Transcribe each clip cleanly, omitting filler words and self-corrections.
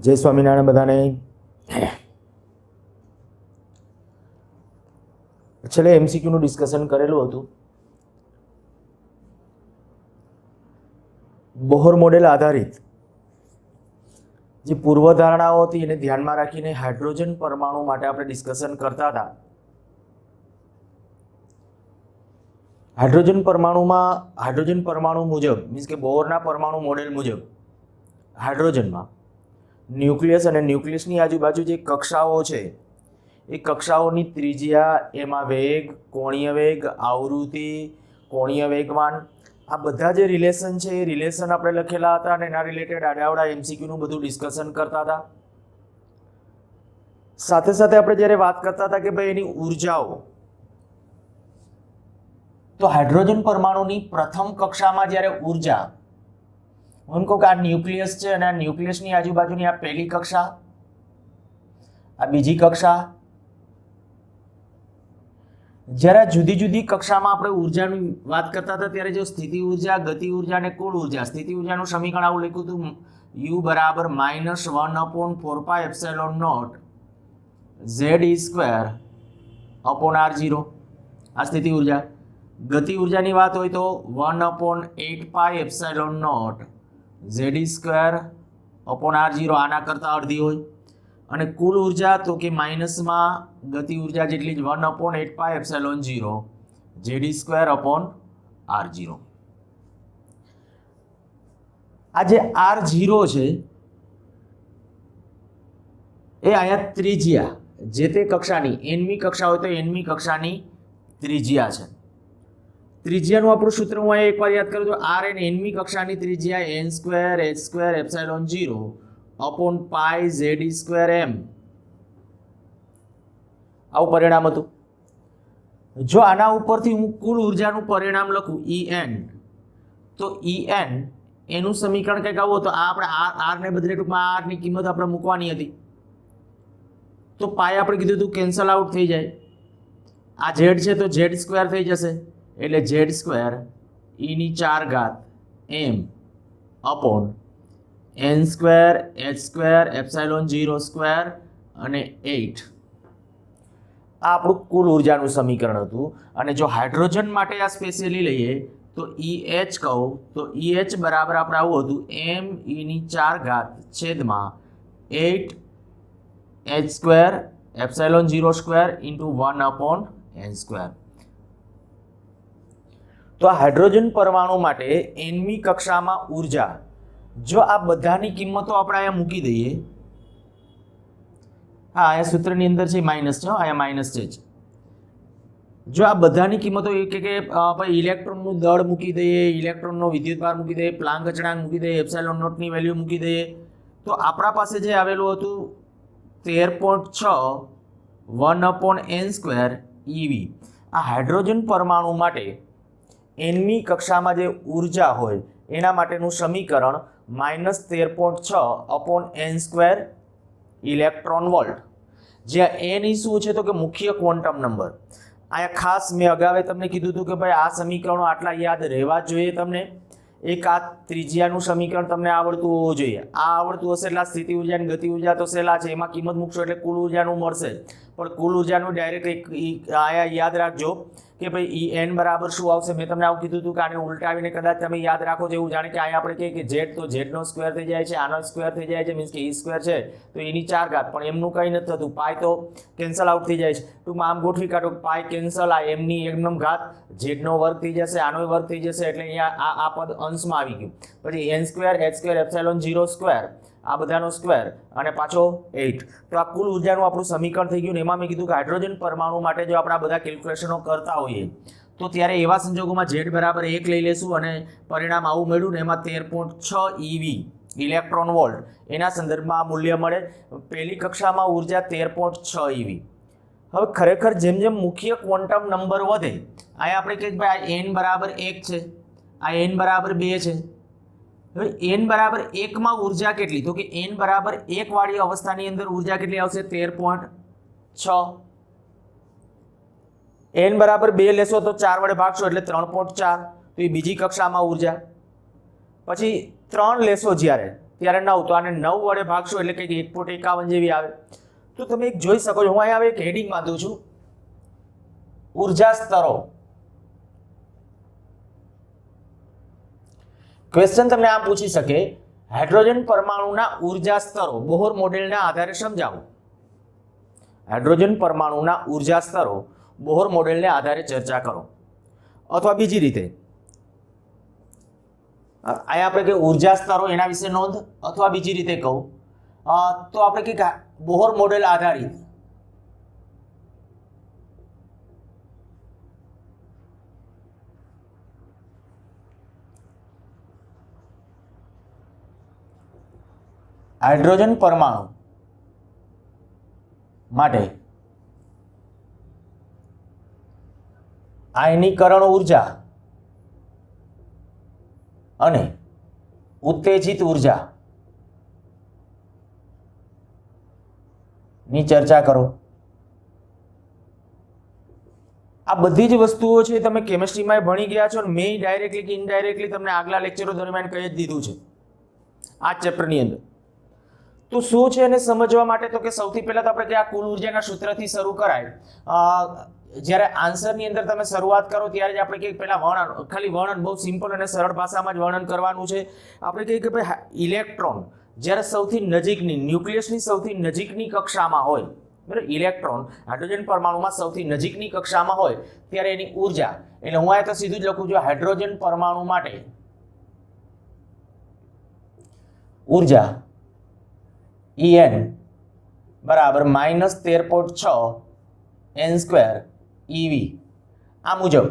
જય સ્વામિનારાયણ બધાને. છેલ્લે એમસીક્યુનું ડિસ્કશન કરેલું હતું. બોહર મોડેલ આધારિત જે પૂર્વધારણાઓ હતી એને ધ્યાનમાં રાખીને હાઇડ્રોજન પરમાણુ માટે આપણે ડિસ્કશન કરતા હતા. હાઇડ્રોજન પરમાણુ મુજબ મીન્સ કે બોહરના પરમાણુ મોડેલ મુજબ હાઇડ્રોજનમાં ન્યુક્લિયસ અને ન્યુક્લિયસની આજુબાજુ જે કક્ષાઓ છે એ કક્ષાઓની ત્રિજ્યા, એમાં વેગ, કોણીય વેગ, આવૃત્તિ, કોણીય વેગમાન, આ બધા જે રિલેશન છે એ રિલેશન આપણે લખેલા હતા અને એના રિલેટેડ આડાવડા એમસીક્યુનું બધું ડિસ્કશન કરતા હતા. સાથે સાથે આપણે જ્યારે વાત કરતા હતા કે ભાઈ એની ઉર્જાઓ, તો હાઇડ્રોજન પરમાણુની પ્રથમ કક્ષામાં જ્યારે ઉર્જા, હું કહું કે આ ન્યુક્લિયસ છે અને આ ન્યુક્લિયસની આજુબાજુની આ પહેલી કક્ષા, આ બીજી કક્ષા, જ્યારે જુદી જુદી કક્ષામાં આપણે ઉર્જાની વાત કરતા હતા ત્યારે જો સ્થિતિ ઉર્જા, ગતિ ઉર્જા અને કુલ ઉર્જા, સ્થિતિ ઉર્જાનું સમીકરણ આવું લખ્યું હતું, U બરાબર -1/4πε0 Z² આ સ્થિતિ ઉર્જા. ગતિ ઉર્જાની વાત હોય તો 1/8πε0 Z²/R0 આના કરતાં અડધી હોય. અને કુલ ઉર્જા તો કે માઇનસમાં ગતિ ઉર્જા જેટલી જ 1/8πε0 Z²/R0. આ જે R0 છે એ અહીંયા ત્રિજ્યા, જે તે કક્ષાની nમી કક્ષા હોય તો nમી કક્ષાની ત્રિજ્યા છે. ત્રિજ્યાનું આપણું સૂત્ર હું અહીંયા એકવાર યાદ કરું તો r n nમી કક્ષાની ત્રિજ્યા n²h²ε0/π/z²m આવું પરિણામ હતું. જો આના ઉપરથી હું કુલ ઉર્જાનું પરિણામ લખું En, તો En એનું સમીકરણ કંઈક આવું હતું. આ આપણે r ને બદલે ટૂંકમાં r ની કિંમત આપણે મૂકવાની હતી, તો પાય આપણે કીધું હતું કેન્સલ આઉટ થઈ જાય. આ z છે તો z² થઈ જશે, એટલે z² e⁴ m n²h²ε0² અને 8 આ આપણું કુલ ઉર્જાનું સમીકરણ હતું. અને જો હાઇડ્રોજન માટે આ સ્પેશિયલી લઈએ તો EH કહું તો EH બરાબર આપણે આવું હતું m e⁴ 1/8 તો આ હાઇડ્રોજન પરમાણુ માટે nમી કક્ષામાં ઉર્જા, જો આ બધાની કિંમતો આપણે અહીંયા મૂકી દઈએ, હા અહીંયા સૂત્રની અંદર છે માઇનસ છે, અહીંયા માઇનસ છે જ. જો આ બધાની કિંમતો એ કે ભાઈ ઇલેક્ટ્રોનનું દળ મૂકી દઈએ, ઇલેક્ટ્રોનનો વિદ્યુતભાર મૂકી દઈએ, પ્લાન્ક અચળાંક મૂકી દઈએ, ε0 ની વેલ્યુ મૂકી દઈએ, તો આપણા પાસે જે આવેલું હતું 13.6 1/n² eV. આ હાઇડ્રોજન પરમાણુ માટે nમી કક્ષામાં જે ઉર્જા હોય એના માટેનું સમીકરણ -13.6/n² ઇલેક્ટ્રોન વોલ્ટ, જ્યાં n શું છે તો કે મુખ્ય ક્વોન્ટમ નંબર. અહીંયા ખાસ મેં અગાઉ તમને કીધું હતું કે ભાઈ આ સમીકરણો આટલા યાદ રહેવા જોઈએ તમને. એક આ ત્રિજ્યાનું સમીકરણ તમને આવડતું હોવું જોઈએ. આ આવડતું હશે એટલે સ્થિતિ ઉર્જા અને ગતિ ઉર્જા તો સહેલા છે, એમાં કિંમત મૂકશો એટલે કુલ ઉર્જાનું મળશે. પણ કુલ ઉર્જાનું ડાયરેક્ટ અહીંયા યાદ રાખજો કે ભાઈ En બરાબર શું આવશે. મેં તમને આવું કીધું હતું કે આને ઉલટાવીને કદાચ તમે યાદ રાખો છો, એવું જાણે કે અહીંયા આપણે કહીએ કે z તો z નો સ્ક્વેર થઈ જાય છે, આનો સ્ક્વેર થઈ જાય છે, મીન્સ કે e² છે તો e⁴, પણ એમનું કંઈ નથી થતું, પાય તો કેન્સલ આઉટ થઈ જાય છે. ટૂંકમાં આમ ગોઠવી કાઢો, પાય કેન્સલ, આ એમની એકદમ ઘાત, z નો વર્ગ થઈ જશે, આનો વર્ગ થઈ જશે, એટલે અહીંયા આ પદ અંશમાં આવી ગયું. પછી n²h²ε0² આ બધાનો સ્ક્વેર અને પાછો 8, તો આ કુલ ઉર્જાનું આપણું સમીકરણ થઈ ગયું. એમાં મેં કીધું કે હાઇડ્રોજન પરમાણુ માટે જો આપણે આ બધા કેલ્ક્યુલેશનો કરતા હોઈએ તો ત્યારે એવા સંજોગોમાં z બરાબર 1 લઈ લેશું અને પરિણામ આવું મળ્યું ને એમાં 13.6 eV ઇલેક્ટ્રોન વોલ્ટ એના સંદર્ભમાં આ મૂલ્ય મળે. પહેલી કક્ષામાં ઉર્જા 13.6 eV. હવે ખરેખર જેમ જેમ મુખ્ય ક્વોન્ટમ નંબર વધે, અહીંયા આપણે કહીએ ભાઈ આ n બરાબર 1 છે, આ n બરાબર 2 છે. હવે n બરાબર 1 માં ઉર્જા કેટલી, તો કે n બરાબર 1 વાળી અવસ્થાની અંદર ઉર્જા કેટલી આવશે 13.6. n બરાબર 2 લેશો તો 4 વડે ભાગશો એટલે 3.4, તો એ બીજી કક્ષામાં ઉર્જા. પછી 3 લેશો જ્યારે ત્યારે 9, તો આને 9 વડે ભાગશો એટલે કંઈક 1.51 જેવી આવે. તો તમે એક જોઈ શકો છો, હું અહીંયા એક હેડિંગ બાંધું છું, ઉર્જા સ્તરો. ક્વેશ્ચન તમને આમ પૂછી શકે, હાઇડ્રોજન પરમાણુના ઉર્જા સ્તરો બોહર મોડેલના આધારે સમજાવો. હાઇડ્રોજન પરમાણુના ઉર્જા સ્તરો બોહર મોડેલને આધારે ચર્ચા કરો. અથવા બીજી રીતે અહીંયા આપણે કે ઉર્જા સ્તરો એના વિશે નોંધ, અથવા બીજી રીતે કહું તો આપણે કે બોહર મોડેલ આધારિત હાઇડ્રોજન પરમાણુ માટે આયનીકરણ ઉર્જા અને ઉત્તેજિત ઉર્જા ની ચર્ચા કરો. આ બધી જ વસ્તુઓ છે તમે કેમિસ્ટ્રીમાં ભણી ગયા છો, અને મેં ડાયરેક્ટલી કે ઇનડાયરેક્ટલી તમને આગલા લેક્ચરો દરમિયાન કહી જ દીધું છે આ ચેપ્ટરની અંદર. તો શું છે એને સમજવા માટે તો કે સૌથી પહેલા તો આપણે કે આ કુલ ઉર્જાના સૂત્રથી શરૂ કરાય. જ્યારે આન્સરની અંદર તમે શરૂઆત કરો ત્યારે જ આપણે કે પહેલા વર્ણન, ખાલી વર્ણન બહુ સિમ્પલ અને સરળ ભાષામાં જ વર્ણન કરવાનું છે. આપણે કહીએ કે ભાઈ ઇલેક્ટ્રોન જ્યારે સૌથી નજીકની, ન્યુક્લિયસની સૌથી નજીકની કક્ષામાં હોય, બરાબર, ઇલેક્ટ્રોન હાઇડ્રોજન પરમાણુમાં સૌથી નજીકની કક્ષામાં હોય ત્યારે એની ઉર્જા, એટલે હું આ તો સીધું જ લખું છું, હાઇડ્રોજન પરમાણુ માટે ઉર્જા En બરાબર -13.6 n² eV. આ મુજબ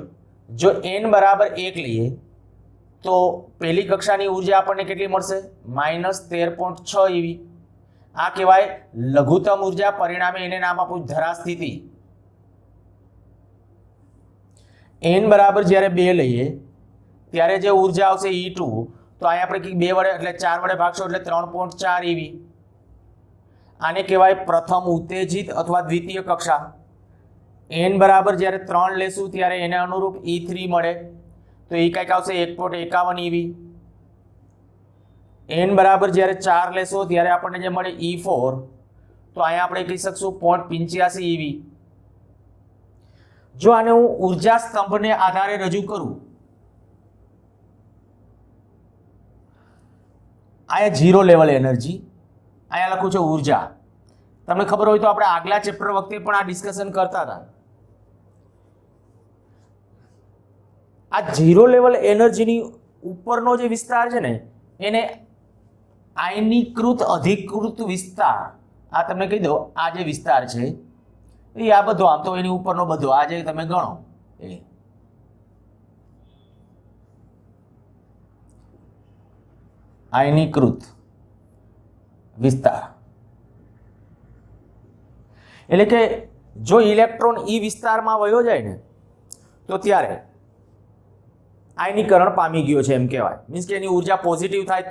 જો n બરાબર 1 લઈએ તો પહેલી કક્ષાની ઉર્જા આપણને કેટલી મળશે? -13.6 eV. આ કહેવાય લઘુત્તમ ઉર્જા, પરિણામે એને નામ આપ્યું ધરાસ્થિતિ. n બરાબર જ્યારે 2 લઈએ ત્યારે જે ઉર્જા આવશે E2, તો અહીંયા આપણે 2 વડે એટલે 4 વડે ભાગશો એટલે 3.4 eV. આને કહેવાય પ્રથમ ઉત્તેજિત અથવા દ્વિતીય કક્ષા. n બરાબર જ્યારે 3 લેશું ત્યારે એને અનુરૂપ E3 મળે, તો એ કંઈક આવશે 1.51 eV. n બરાબર જ્યારે 4 લેશો ત્યારે આપણને જે મળે E4, તો અહીંયા આપણે કહી શકશું 0.85 eV. જો આને હું ઉર્જા સ્તંભને આધારે રજૂ કરું, અહીંયા 0 લેવલ એનર્જી, અહીંયા લખું છું ઉર્જા. તમને ખબર હોય તો આપણે આગલા ચેપ્ટર વખતે પણ આ ડિસ્કશન કરતા હતા. આ 0 લેવલ એનર્જીની ઉપરનો જે વિસ્તાર છે ને એને આયનીકૃત અધિકૃત વિસ્તાર, આ તમને કહી દો, આ જે વિસ્તાર છે એ આ બધો, આમ તો એની ઉપરનો બધો આ જે તમે ગણો એ આયનીકૃત વિસ્તાર. એટલે કે જો ઇલેક્ટ્રોન ઈ વિસ્તારમાં વયો જાય ને તો ત્યારે આયનીકરણ પામી ગયો છે એમ કહેવાય. મીન્સ કે એની ઉર્જા પોઝિટિવ થાય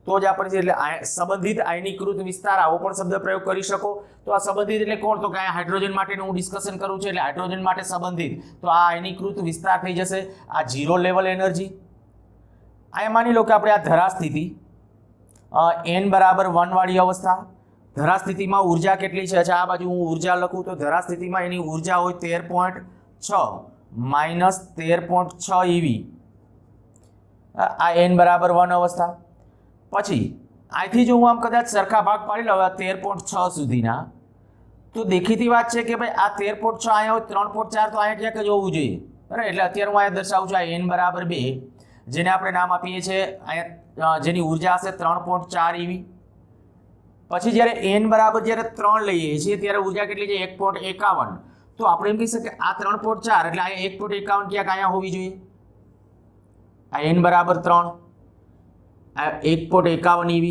તો જ આપણે એટલે સંબંધિત આયનીકૃત વિસ્તાર, આવો પણ શબ્દ પ્રયોગ કરી શકો. તો આ સંબંધિત એટલે કોણ? તો કે આ હાઇડ્રોજન માટેનું હું ડિસ્કશન કરું છું, એટલે હાઇડ્રોજન માટે સંબંધિત, તો આ આયનીકૃત વિસ્તાર થઈ જશે. આ 0 લેવલ એનર્જી. અહીંયા માની લો કે આપણે આ ધરાસ્થિતિ n બરાબર 1 વાળી અવસ્થા, ધરાસ્થિતિમાં ઉર્જા કેટલી છે? અચ્છા, આ બાજુ હું ઉર્જા લખું તો ધરાસ્થિતિમાં એની ઉર્જા હોય 13.6 -13.6 eV. આ n બરાબર 1 અવસ્થા. પછી અહીંથી જો હું આમ કદાચ સરખા ભાગ પાડી લઉં 13.6 સુધીના, તો દેખીતી વાત છે કે ભાઈ આ 13.6 અહીંયા હોય, 3.4 તો અહીંયા ક્યાંક જ હોવું જોઈએ, બરાબર. એટલે અત્યારે હું અહીંયા દર્શાવું છું આ n બરાબર 2, જેને આપણે નામ આપીએ છીએ અહીંયા, જેની ઉર્જા હશે 3.4 eV. પછી જ્યારે n બરાબર જ્યારે 3 લઈએ છીએ ત્યારે ઉર્જા કેટલી છે? 1.51. તો આપણે એમ કહી શકીએ આ 3.4 એટલે અહીંયા 1.51 ક્યાંક અહીંયા હોવી જોઈએ. આ n બરાબર 3, આ 1.51 eV.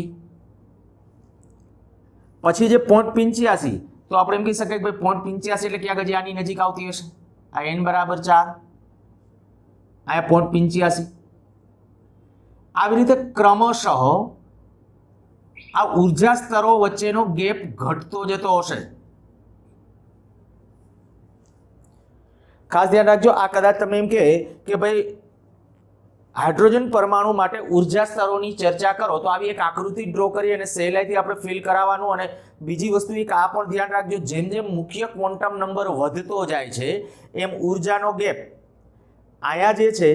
પછી જે 0.85, તો આપણે એમ કહી શકીએ કે ભાઈ 0.85 એટલે ક્યાંક હજી આની નજીક આવતી હશે. આ n બરાબર 4, અહીંયા 0.85. આવી રીતે ક્રમશઃ આ ઉર્જા સ્તરો વચ્ચેનો ગેપ ઘટતો જતો હશે. ખાસ ધ્યાન રાખજો, આ કદાચ તમે એમ કે ભાઈ હાઇડ્રોજન પરમાણુ માટે ઉર્જા સ્તરોની ચર્ચા કરો તો આવી એક આકૃતિ ડ્રો કરી અને સહેલાઈથી આપણે ફિલ કરાવવાનું. અને બીજી વસ્તુ એક આ પણ ધ્યાન રાખજો, જેમ જેમ મુખ્ય ક્વોન્ટમ નંબર વધતો જાય છે એમ ઉર્જાનો ગેપ આયા જે છે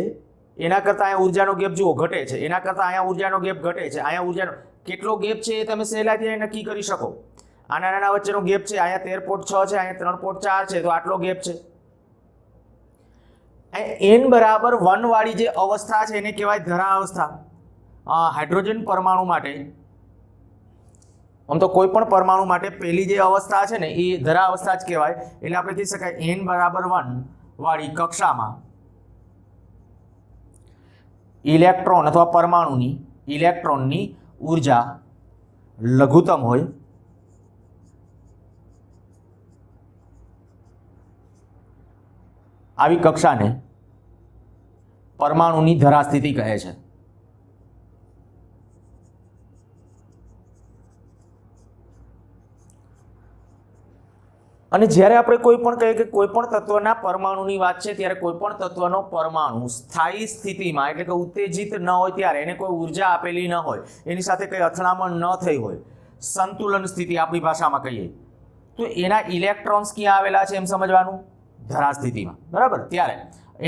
એના કરતાં અહીંયા ઉર્જાનો ગેપ જુઓ ઘટે છે, એના કરતાં અહીંયા ઉર્જાનો ગેપ ઘટે છે. અહીંયા ઉર્જાનો કેટલો ગેપ છે એ તમે સહેલાઈથી નક્કી કરી શકો. આના નાના વચ્ચેનો ગેપ છે, અહીંયા 13.6 છે, અહીંયા 3.4 છે, તો આટલો ગેપ છે. n બરાબર 1 વાળી જે અવસ્થા છે એને કહેવાય ધરા અવસ્થા. હાઇડ્રોજન પરમાણુ માટે આમ તો કોઈ પણ પરમાણુ માટે પહેલી જે અવસ્થા છે ને એ ધરા અવસ્થા જ કહેવાય. એટલે આપણે કહી શકાય n બરાબર 1 વાળી કક્ષામાં ઇલેક્ટ્રોન અથવા પરમાણુની ઇલેક્ટ્રોનની ઉર્જા લઘુત્તમ હોય આવી કક્ષાને પરમાણુની ધરા સ્થિતિ કહે છે. અને જ્યારે આપણે કોઈ પણ કહીએ કે કોઈ પણ તત્વના પરમાણુની વાત છે ત્યારે કોઈ પણ તત્વનો પરમાણુ સ્થાયી સ્થિતિમાં એટલે કે ઉત્તેજિત ન હોય ત્યારે એને કોઈ ઉર્જા આપેલી ન હોય, એની સાથે કંઈ અથડામણ ન થઈ હોય, સંતુલન સ્થિતિ આપણી ભાષામાં કહીએ તો એના ઇલેક્ટ્રોન્સ ક્યાં આવેલા છે એમ સમજવાનું, ધરા સ્થિતિમાં. બરાબર, ત્યારે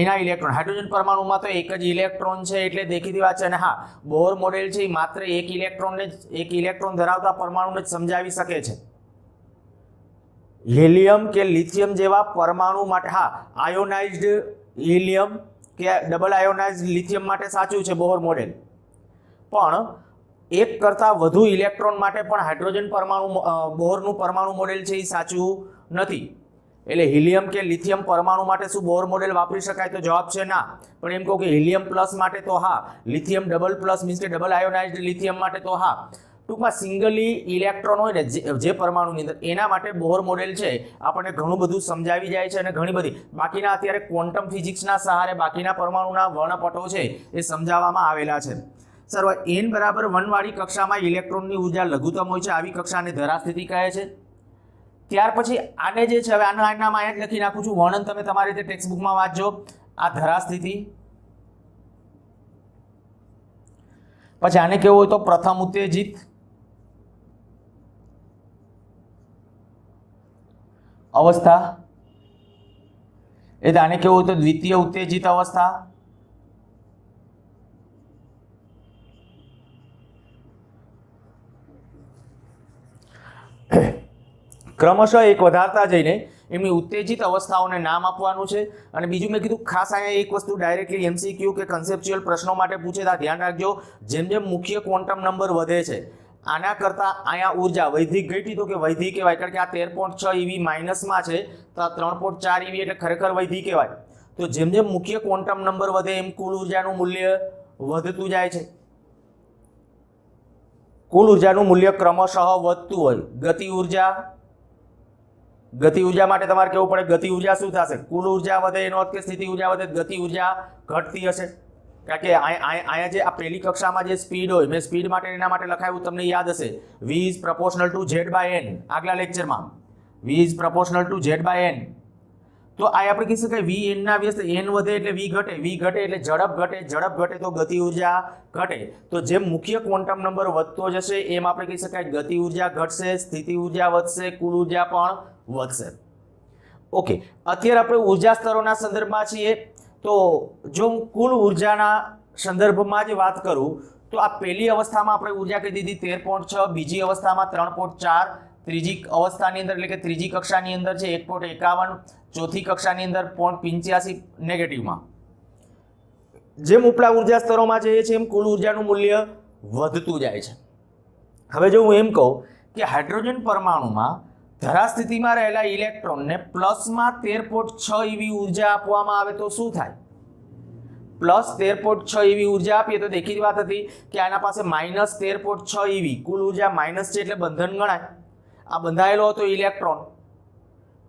એના ઇલેક્ટ્રોન હાઇડ્રોજન પરમાણુમાં તો એક જ ઇલેક્ટ્રોન છે એટલે દેખીતી વાત છે. અને હા, બોર મોડેલ છે એ માત્ર એક ઇલેક્ટ્રોન ધરાવતા પરમાણુને જ સમજાવી શકે છે. હિલિયમ કે લિથિયમ જેવા પરમાણુ માટે હા આયોનાઇઝ્ડ હિલિયમ કે ડબલ આયોનાઇઝ્ડ લિથિયમ માટે સાચું છે બોર મોડેલ, પણ એક કરતાં વધુ ઇલેક્ટ્રોન માટે પણ હાઇડ્રોજન પરમાણુ બોરનું પરમાણુ મોડેલ છે એ સાચું નથી. એટલે હિલિયમ કે લિથિયમ પરમાણુ માટે શું બોર મોડેલ વાપરી શકાય? તો જવાબ છે ના. પણ એમ કહું કે હિલિયમ પ્લસ માટે તો હા, લિથિયમ ડબલ પ્લસ મીન્સ કે ડબલ આયોનાઇઝ્ડ લિથિયમ માટે તો હા. ટૂંકમાં સિંગલી ઇલેક્ટ્રોન હોય ને જે પરમાણુની અંદર એના માટે બોર મોડેલ છે આપણને ઘણું બધું સમજાવી જાય છે. અને ઘણી બધી બાકીના અત્યારે ક્વોન્ટમ ફિઝિક્સના સહારે બાકીના પરમાણુના વર્ણપટો છે એ સમજાવવામાં આવેલા છે. સર n બરાબર 1 વાળી કક્ષામાં ઇલેક્ટ્રોનની ઉર્જા લઘુત્તમ હોય છે, આવી કક્ષાને ધરા સ્થિતિ કહે છે. ત્યાર પછી આને જે છે હવે આના નામ અહીંયા જ લખી નાખું છું, વર્ણન તમે તમારી રીતે ટેક્સ્ટબુકમાં વાંચજો. આ ધરા સ્થિતિ. પછી આને કેવું હોય તો પ્રથમ ઉત્તેજિત અવસ્થા, એટલે આને કેવું હોય તો દ્વિતીય ઉત્તેજિત અવસ્થા. ક્રમશઃ એક વધારતા જઈને એમની ઉત્તેજિત અવસ્થાઓને નામ આપવાનું છે. અને બીજું મેં કીધું ખાસ અહીંયા એક વસ્તુ ડાયરેક્ટલી એમસીક્યુ કે કન્સેપ્ચ્યુઅલ પ્રશ્નો માટે પૂછે તો ધ્યાન રાખજો, જેમ જેમ મુખ્ય ક્વોન્ટમ નંબર વધે છે આના કરતાં અહીંયા ઉર્જા વૈધિક ઘટી તો કે વૈધિક કહેવાય, કારણ કે આ 13.6 EV માઇનસમાં છે તો 3.4 EV એટલે ખરેખર વૈધિક કહેવાય. તો જેમ જેમ મુખ્ય ક્વોન્ટમ નંબર વધે એમ કુલ ઉર્જાનું મૂલ્ય વધતું જાય છે. કુલ ઉર્જાનું મૂલ્ય ક્રમશઃ વધતું હોય. ગતિ ઉર્જા માટે તમારે કેવું પડે, ગતિ ઉર્જા શું થશે? કુલ ઉર્જા વધે એનો અર્થ કે સ્થિતિ ઉર્જા વધે, ગતિ ઉર્જા ઘટતી હશે. કારણ કે અહીંયા જે આ પહેલી કક્ષામાં જે સ્પીડ હોય, મેં સ્પીડ માટે એના માટે લખાયું તમને યાદ હશે, v is proportional two z/n આગલા લેક્ચરમાં, v is proportional two z/n. તો આ આપણે કહી શકાય v n ના વ્યસ્ત n વધે એટલે v ઘટે, v ઘટે એટલે ઝડપ ઘટે, ઝડપ ઘટે તો ગતિ ઉર્જા ઘટે. તો જેમ મુખ્ય ક્વોન્ટમ નંબર વધતો જશે એમ આપણે કહી શકાય ગતિ ઉર્જા ઘટશે, સ્થિતિ ઉર્જા વધશે, કુલ ઉર્જા પણ વધશે. ઓકે, અત્યારે આપણે ઉર્જા સ્તરોના સંદર્ભમાં છીએ. તો જો હું કુલ ઉર્જાના સંદર્ભમાં જ વાત કરું તો આ પહેલી અવસ્થામાં આપણે ઉર્જા કહી દીધી 13.6, બીજી અવસ્થામાં 3.4, ત્રીજી અવસ્થાની અંદર એટલે કે ત્રીજી કક્ષાની અંદર છે 1.51, ચોથી કક્ષાની અંદર 0.85 નેગેટિવમાં. જેમ ઉપલા ઉર્જા સ્તરોમાં જઈએ છીએ એમ કુલ ઉર્જાનું મૂલ્ય વધતું જાય છે. હવે જો હું એમ કહું કે હાઇડ્રોજન પરમાણુમાં ધરા સ્થિતિમાં રહેલા ઇલેક્ટ્રોનને પ્લસમાં 13.6 EV ઉર્જા આપવામાં આવે તો શું થાય? પ્લસ 13.6 EV ઉર્જા આપીએ તો દેખીતી વાત હતી કે આના પાસે માઇનસ 13.6 EV, કુલ ઉર્જા માઇનસ છે એટલે બંધન ગણાય. આ બંધાયેલો હતો ઇલેક્ટ્રોન,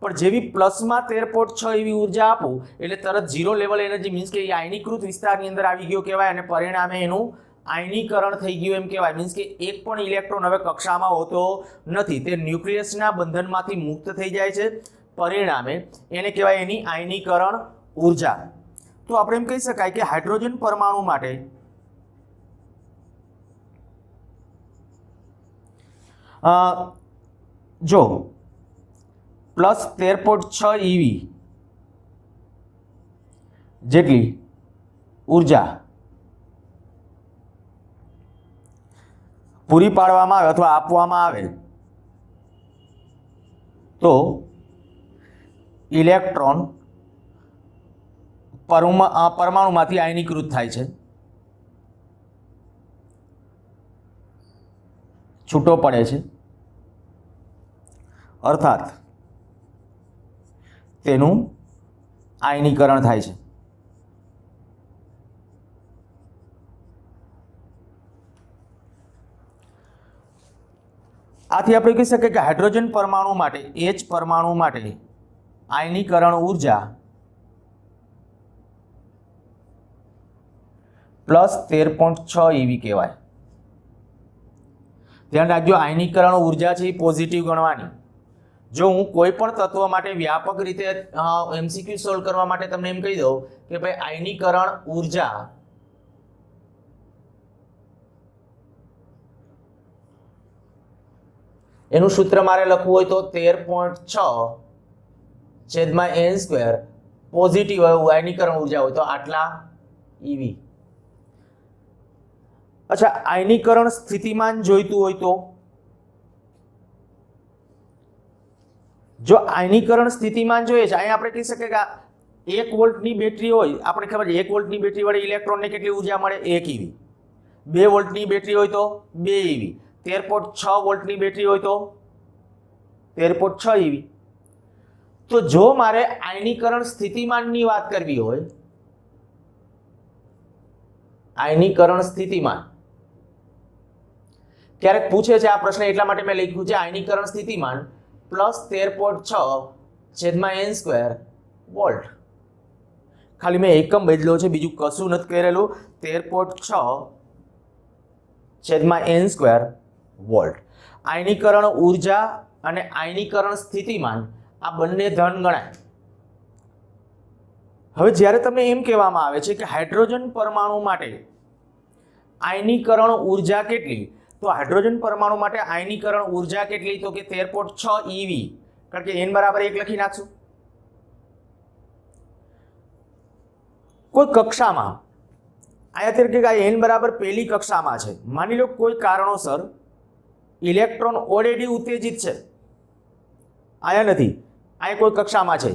પણ જેવી પ્લસમાં 13.6 EV ઉર્જા આપું એટલે તરત ઝીરો લેવલ એનર્જી મીન્સ કે એ આયનીકૃત વિસ્તારની અંદર આવી ગયો કહેવાય, અને પરિણામે એનું આયનીકરણ થઈ ગયું એમ કહેવાય. મીન્સ કે એક પણ ઇલેક્ટ્રોન હવે કક્ષામાં હોતો નથી, તે ન્યુક્લિયસના બંધનમાંથી મુક્ત થઈ જાય છે, પરિણામે એને કહેવાય એની આયનીકરણ ઉર્જા. તો तो આપણે એમ કહી શકાય કે હાઇડ્રોજન પરમાણુ માટે જો +13.6 EV જેટલી ઉર્જા પૂરી પાડવામાં આવે અથવા આપવામાં આવે તો ઇલેક્ટ્રોન પરમાણુમાંથી આયનીકૃત થાય છે, છૂટો પડે છે, અર્થાત તેનું આયનીકરણ થાય છે। આથી આપણે કહી શકીએ કે હાઇડ્રોજન પરમાણુ માટે H પરમાણુ માટે આયનીકરણ ઉર્જા +13.6 EV કહેવાય। ધ્યાન રાખજો, આયનીકરણ ઉર્જા છે એ પોઝિટિવ ગણવાની। જો હું કોઈ પણ તત્વ માટે વ્યાપક રીતે MCQ સોલ્વ કરવા માટે તમને એમ કહી દઉં કે ભાઈ આયનીકરણ ઉર્જા એનું સૂત્ર મારે લખવું હોય તો 13.6/n², પોઝિટિવ હોય આયનીકરણ ઉર્જા હોય તો આટલા EV। अच्छा, आयनीकरण स्थितिमान जोईतुं होय तो जो आयनीकरण स्थितिमान जोईए छे अहीं आपणे कही शकीए के 1 वोल्टनी बेटरी होय, आपणे खबर छे 1 वोल्टनी बेटरी वडे इलेक्ट्रॉनने केटली ऊर्जा मळे 1 EV। 2 वोल्टनी बेटरी होय तो 2 EV। 13.6 वोल्टनी बेटरी होय तो 13.6 EV। तो जो मारे आयनीकरण स्थितिमाननी वात करवी होय, आयनीकरण स्थितिमान क्यारेक पूछे छे आ प्रश्न એટલા માટે મેં લખ્યું છે આયનીકરણ સ્થિતિમાન +13.6/n² વોલ્ટ। ખાલી મેં એકમ બદલ્યો છે, બીજું કશું નથી કરેલું। 13.6/n² volt. આયનીકરણ ઉર્જા અને આયનીકરણ સ્થિતિમાન આ બંને ધન ગણાય। હવે જ્યારે તમને એમ કહેવામાં આવે છે કે હાઇડ્રોજન પરમાણુ માટે આયનીકરણ ઉર્જા કેટલી, तो हाइड्रोजन परमाणु माटे आयनीकरण ऊर्जा केटली तो के 13.6 EV, कारण के n बराबर 1 लखी नाखशुं। कोई कक्षामां आया तरीके n बराबर पहली कक्षामां छे, मानी लो कोई कारणोसर इलेक्ट्रॉन ऑलरेडी उत्तेजित छे, आया नथी, आया कोई कक्षामां छे,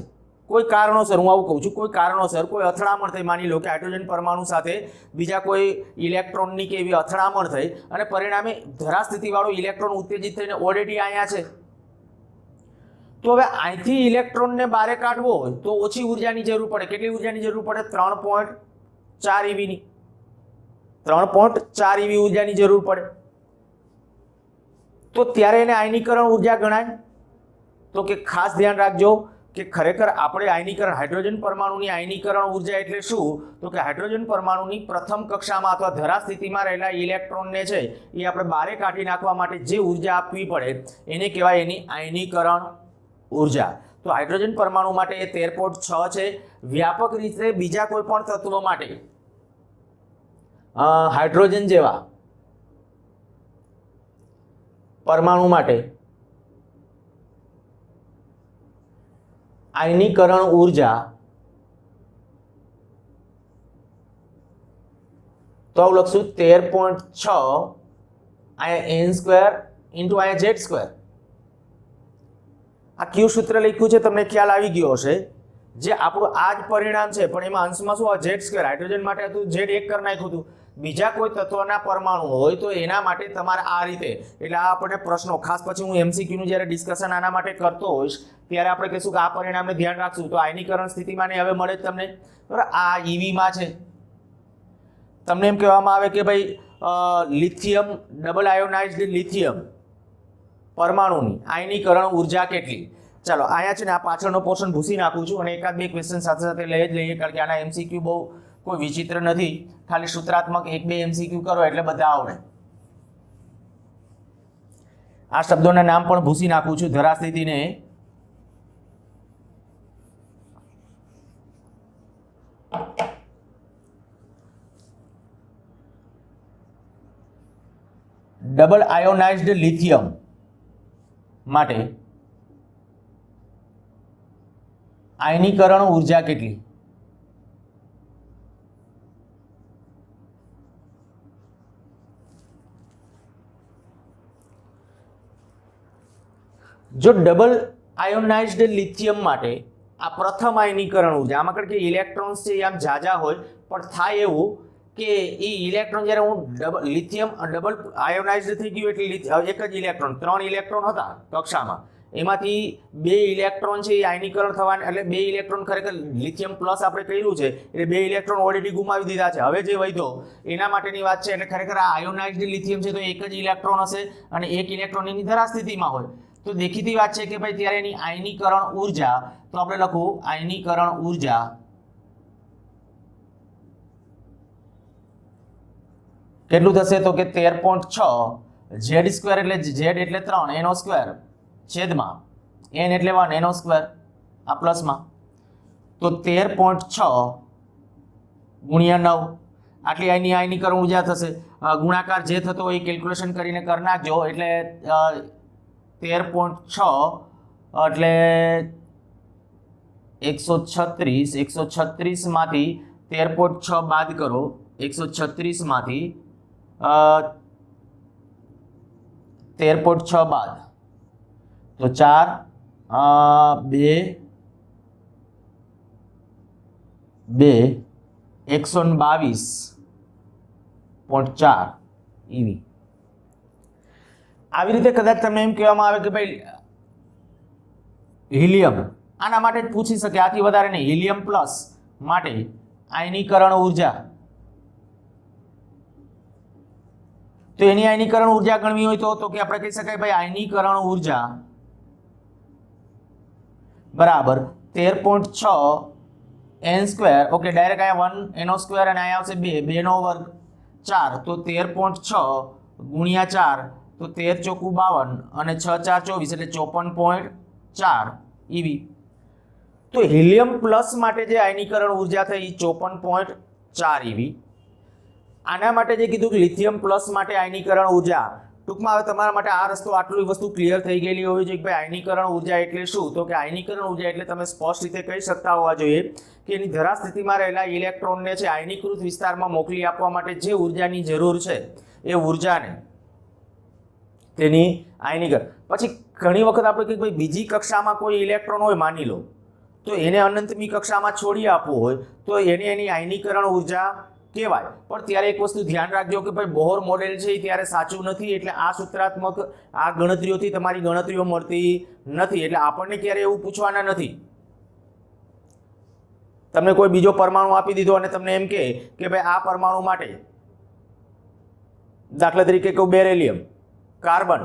कोई कारणोसर हूँ आवुं कहूं छुं, कोई कारणोसर कोई અથડામણ થઈ, मानी लो कि हाइड्रोजन परमाणु साथे बीजा कोई इलेक्ट्रॉननी के एवी અથડામણ થઈ અને परिणामे धरा स्थितिवाळो इलेक्ट्रॉन उत्तेजित थईने ऑलरेडी आया छे। तो हवे અહીંથી इलेक्ट्रॉनने बारे काढवो होय तो ओછી ऊर्जानी जरूर पड़े। કેટલી ऊर्जानी जरूर पड़े? 3.4 EV ની 3.4 EV ऊर्जानी जरूर पड़े। तो त्यारे एने आयनीकरण ऊर्जा गणाय। तो के खास ध्यान राखजो कि खरेखर आपणे आयनीकरण हाइड्रोजन परमाणुनी आयनीकरण ऊर्जा एटले शुं, तो कि हाइड्रोजन परमाणुनी प्रथम कक्षामां अथवा धरा स्थितिमां रहेला इलेक्ट्रॉनने छे ए आपणे बारे काढी नाखवा माटे जे ऊर्जा आपवी पड़े एने कहेवाय एनी आयनीकरण ऊर्जा। तो हाइड्रोजन परमाणु माटे 13.6 छे। व्यापक रीते बीजा कोईपण तत्व माटे हाइड्रोजन जेवा परमाणु माटे आयनीकरण ऊर्जा तो लखशुं 13.6 आया n² इंटू आया z²। आ क्यू सूत्र लख्युं छे तमने ख्याल आवी गयो हशे। जे आपणुं आ ज परिणाम छे पण एमां अंशमां शुं z² हाइड्रोजन माटे हतुं z 1 कर नाख्युं हतुं। बीजा कोई तत्वना परमाणु होय तो एना माटे तमारे आ रीते એટલે આ આપણે પ્રશ્નો ખાસ પછી હું MCQ નું જ્યારે ડિસ્કશન આના માટે કરતો હોઈશ ત્યારે આપણે કહીશું કે આ પરિણામને ધ્યાન રાખશું। તો આયનીકરણ સ્થિતિમાં હવે મળે તમને બરાબર આ EV માં છે। તમને એમ કહેવામાં આવે કે ભાઈ લિથિયમ ડબલ આયોનાઇઝ્ડ લિથિયમ પરમાણુની આયનીકરણ ઊર્જા કેટલી। ચાલો આયા છે ને આ પાછળનો પોર્શન ભૂસી નાખું છું અને એકાદ બે ક્વેશ્ચન સાથે સાથે લઈ જ લઈએ કારણ કે આના MCQ બહુ કોઈ વિચિત્ર નથી। ખાલી સૂત્રાત્મક 1-2 MCQ કરો એટલે બધા આવડે। આ શબ્દોના નામ પણ ભૂસી નાખું છું। ધરા સ્થિતિને ડબલ આયોનાઇઝ્ડ લિથિયમ માટે આયનીકરણ ઉર્જા કેટલી? જો ડબલ આયોનાઇઝ્ડ લિથિયમ માટે આ પ્રથમ આયનીકરણ ઉર્જા, આમાં કારણ કે ઇલેક્ટ્રોન્સ છે એ આમ ઝાઝા હોય, પણ થાય એવું કે એ ઇલેક્ટ્રોન જ્યારે હું લિથિયમ ડબલ આયોનાઇઝ્ડ થઈ ગયું એટલે એક જ ઇલેક્ટ્રોન, 3 ઇલેક્ટ્રોન હતા કક્ષામાં, એમાંથી 2 ઇલેક્ટ્રોન છે એ આયનીકરણ થવાના, એટલે 2 ઇલેક્ટ્રોન ખરેખર લિથિયમ પ્લસ આપણે કર્યું છે એટલે 2 ઇલેક્ટ્રોન ઓલરેડી ગુમાવી દીધા છે, હવે જે વધ્યો એના માટેની વાત છે. એટલે ખરેખર આ આયોનાઇઝ્ડ લિથિયમ છે તો એક જ ઇલેક્ટ્રોન હશે અને એક ઇલેક્ટ્રોન એની ધરા સ્થિતિમાં હોય, તો દેખીતી વાત છે કે ભાઈ ત્યારે એની આયનીકરણ ઉર્જા, તો આપણે લખું આયનીકરણ ઉર્જા કેટલું થશે તો કે 13.6 z સ્ક્વેર એટલે z એટલે 3 એનો સ્ક્વેર છેદમાં n એટલે 1 એનો સ્ક્વેર આ પ્લસમાં, તો 13.6 ગુણ્યા 9 આટલી એની આયનીકરણ ઉર્જા થશે. ગુણાકાર જે થતો હોય એ કેલ્ક્યુલેશન કરીને કરી નાખજો. એટલે 13.6 એટલે 136 માંથી 13.6 બાદ કરો, 136 માંથી 13.6 બાદ તો 4 2 122.4 EV. આવી રીતે કદાચ તમને એમ કહેવામાં આવે કે ભાઈ હિલિયમ, આના માટે જ પૂછી શકે, આથી વધારે નહીં, હિલિયમ પ્લસ માટે આયનીકરણ ઉર્જા, તો એની આયનીકરણ ઉર્જા ગણવી હોય તો કે આપણે કહી શકાય ભાઈ આયનીકરણ ઉર્જા બરાબર 13.6 n સ્ક્વેર. ઓકે, ડાયરેક્ટ અહીંયા 1 એનો સ્ક્વેર અને અહીંયા આવશે 2 નો વર્ગ 4, તો 13.6 ગુણ્યા 4 તો 13 ચોકું 52 અને 6 4 24 એટલે 54.4 EV. તો હિલિયમ પ્લસ માટે જે આયનીકરણ ઉર્જા થઈ 54.4 EV. આના માટે જે કીધું કે લિથિયમ પ્લસ માટે આયનીકરણ ઉર્જા, ટૂંકમાં હવે તમારા માટે આ રસ્તો આટલી વસ્તુ ક્લિયર થઈ ગયેલી હોવી જોઈએ કે ભાઈ આયનીકરણ ઉર્જા એટલે શું. તો કે આયનીકરણ ઉર્જા એટલે તમે સ્પષ્ટ રીતે કહી શકતા હોવા જોઈએ કે એની ધરા સ્થિતિમાં રહેલા ઇલેક્ટ્રોનને છે આયનીકૃત વિસ્તારમાં મોકલી આપવા માટે જે ઉર્જાની જરૂર છે એ ઉર્જાને તેની આયનીકરણ. પછી ઘણી વખત આપણે કહીએ ભાઈ બીજી કક્ષામાં કોઈ ઇલેક્ટ્રોન હોય માની લો, તો એને અનંતમી કક્ષામાં છોડી આપવું હોય તો એની આયનીકરણ ઉર્જા કહેવાય. પણ ત્યારે એક વસ્તુ ધ્યાન રાખજો કે ભાઈ બોહર મોડેલ છે એ ત્યારે સાચું નથી, એટલે આ સૂત્રાત્મક આ ગણતરીઓથી તમારી ગણતરીઓ મળતી નથી, એટલે આપણને ક્યારે એવું પૂછવાના નથી. તમને કોઈ બીજો પરમાણુ આપી દીધો અને તમને એમ કહે કે ભાઈ આ પરમાણુ માટે દાખલા તરીકે કહું બેરેલિયમ, કાર્બન,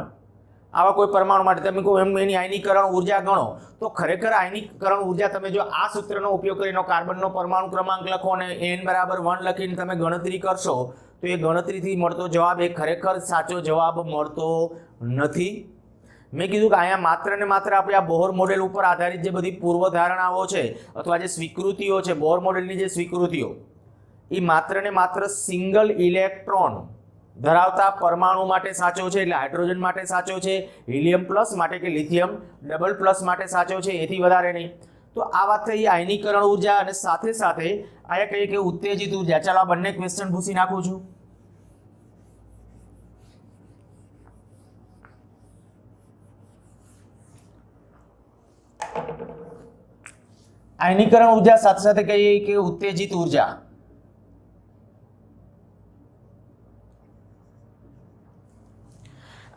આવા કોઈ પરમાણુ માટે તમે કહો એમ એની આયનીકરણ ઉર્જા ગણો, તો ખરેખર આયનીકરણ ઉર્જા તમે જો આ સૂત્રનો ઉપયોગ કરીને કાર્બનનો પરમાણુ ક્રમાંક લખો અને n બરાબર 1 લખીને તમે ગણતરી કરશો તો એ ગણતરીથી મળતો જવાબ એ ખરેખર સાચો જવાબ મળતો નથી. મેં કીધું કે અહીંયા માત્ર ને માત્ર આપણે આ બોહર મોડેલ ઉપર આધારિત જે બધી પૂર્વધારણાઓ છે અથવા જે સ્વીકૃતિઓ છે, બોહર મોડેલની જે સ્વીકૃતિઓ, એ માત્ર ને માત્ર સિંગલ ઇલેક્ટ્રોન ધરાવતા પરમાણુ માટે સાચો છે, એટલે હાઇડ્રોજન માટે સાચો છે, હિલિયમ પ્લસ માટે કે લિથિયમ ડબલ પ્લસ માટે સાચો છે, એથી વધારે નહીં. તો આ વાત થઈ આયનીકરણ ઉર્જા અને સાથે સાથે આયા કહીએ કે ઉત્તેજિત ઉર્જા. ચાલો આ બંને ક્વેશ્ચન પૂછી નાખું છું. આયનીકરણ ઉર્જા સાથે સાથે કહીએ કે ઉત્તેજિત ઉર્જા.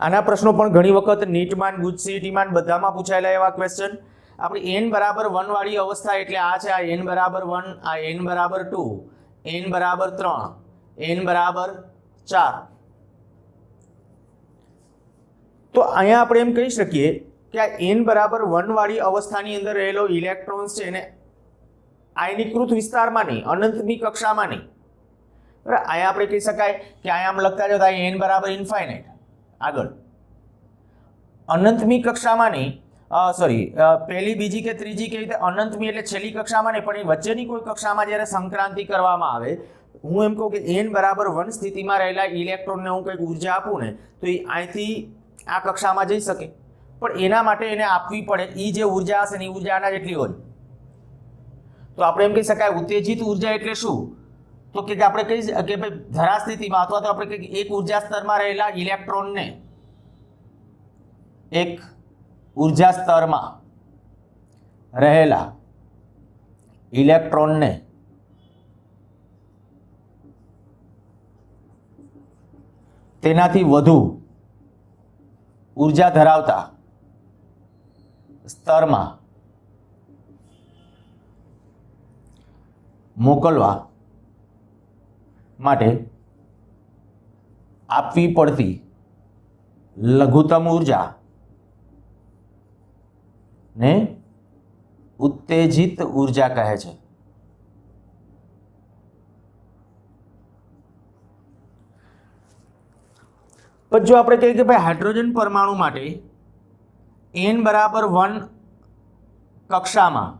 આના પ્રશ્નો પણ ઘણી વખત નીટમાન, ગુજસીટીમાન બધામાં પૂછાયેલા એવા ક્વેશ્ચન. આપણી n બરાબર 1 વાળી અવસ્થા એટલે આ છે, આ n બરાબર 1, આ n બરાબર 2, n બરાબર 3, n બરાબર 4. તો અહીંયા આપણે એમ કહી શકીએ કે આ n બરાબર 1 વાળી અવસ્થાની અંદર રહેલો ઇલેક્ટ્રોન્સ છે એને આયનીકૃત વિસ્તારમાં નહીં, અનંતમી કક્ષામાં નહીં. બરાબર, અહીંયા આપણે કહી શકાય કે અહીંયા આમ લખતા જાઓ n બરાબર ઇન્ફાઇનાઇટ, આગળ અનંતમી કક્ષામાં નહીં સોરી પહેલી બીજી કે ત્રીજી કેવી રીતે અનંતમી એટલે છેલ્લી કક્ષામાં નહીં પણ એ વચ્ચેની કોઈ કક્ષામાં જ્યારે સંક્રાંતિ કરવામાં આવે, હું એમ કહું કે n બરાબર 1 સ્થિતિમાં રહેલા ઇલેક્ટ્રોનને હું કંઈક ઉર્જા આપું ને તો એ અહીંથી આ કક્ષામાં જઈ શકે, પણ એના માટે એને આપવી પડે. એ જે ઉર્જા હશે ને એ ઉર્જા આના જેટલી હોય. તો આપણે એમ કહી શકાય ઉત્તેજિત ઉર્જા એટલે શું? તો કે આપણે કહી કે ભાઈ ધરા સ્થિતિમાં અથવા તો આપણે કહીએ એક ઉર્જા સ્તરમાં રહેલા ઇલેક્ટ્રોનને, એક ઉર્જા સ્તરમાં રહેલા ઇલેક્ટ્રોનને તેનાથી વધુ ઉર્જા ધરાવતા સ્તરમાં મોકલવા માટે આપવી પડતી લઘુત્તમ ઉર્જા ને ઉત્તેજિત ઉર્જા કહે છે. પણ જો આપણે કહીએ કે ભાઈ હાઇડ્રોજન પરમાણુ માટે n બરાબર 1 કક્ષામાં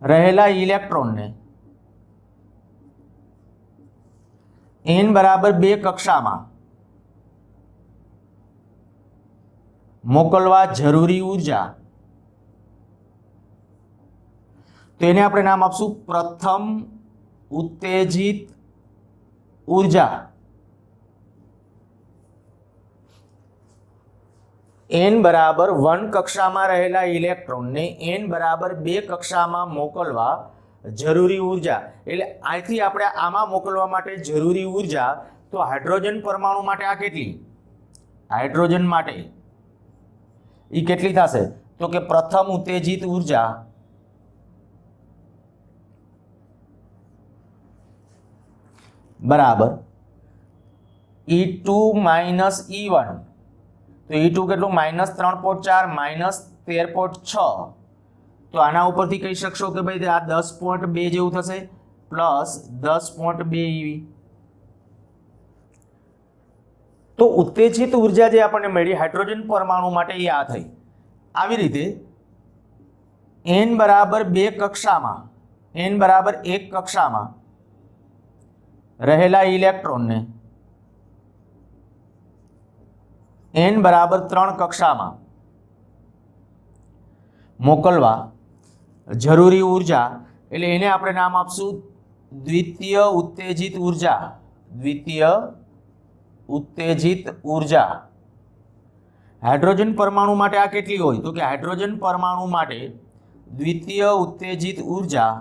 રહેલા ઇલેક્ટ્રોનને n બરાબર 2 કક્ષામાં મોકલવા જરૂરી ઉર્જા, તો એને આપણે નામ આપશું પ્રથમ ઉત્તેજિત ઉર્જા. n બરાબર 1 કક્ષામાં રહેલા ઇલેક્ટ્રોનને n બરાબર 2 કક્ષામાં મોકલવા જરૂરી ઉર્જા, એટલે અહીંથી આપણે આમાં મોકલવા માટે જરૂરી ઉર્જા. તો હાઇડ્રોજન પરમાણુ માટે આ કેટલી? હાઇડ્રોજન માટે એ કેટલી થશે? તો કે પ્રથમ ઉત્તેજિત ઉર્જા બરાબર E2 માઇનસ E1. તો E2 કેટલું? -3.4 -13.6. તો આના ઉપરથી કહી શકશો કે ભાઈ આ 10.2 જેવું થશે પ્લસ 10.2 EV. તો ઉત્તેજિત ઉર્જા જે આપણને મળી હાઇડ્રોજન પરમાણુ માટે એ આ થઈ. આવી રીતે n બરાબર 2 કક્ષામાં, n બરાબર 1 કક્ષામાં રહેલા ઇલેક્ટ્રોનને n બરાબર 3 કક્ષામાં મોકલવા જરૂરી ઉર્જા, એટલે એને આપણે નામ આપશું દ્વિતીય ઉત્તેજિત ઉર્જા. દ્વિતીય ઉત્તેજિત ઉર્જા. હાઇડ્રોજન પરમાણુ માટે આ કેટલી હોય? તો કે હાઇડ્રોજન પરમાણુ માટે દ્વિતીય ઉત્તેજિત ઉર્જા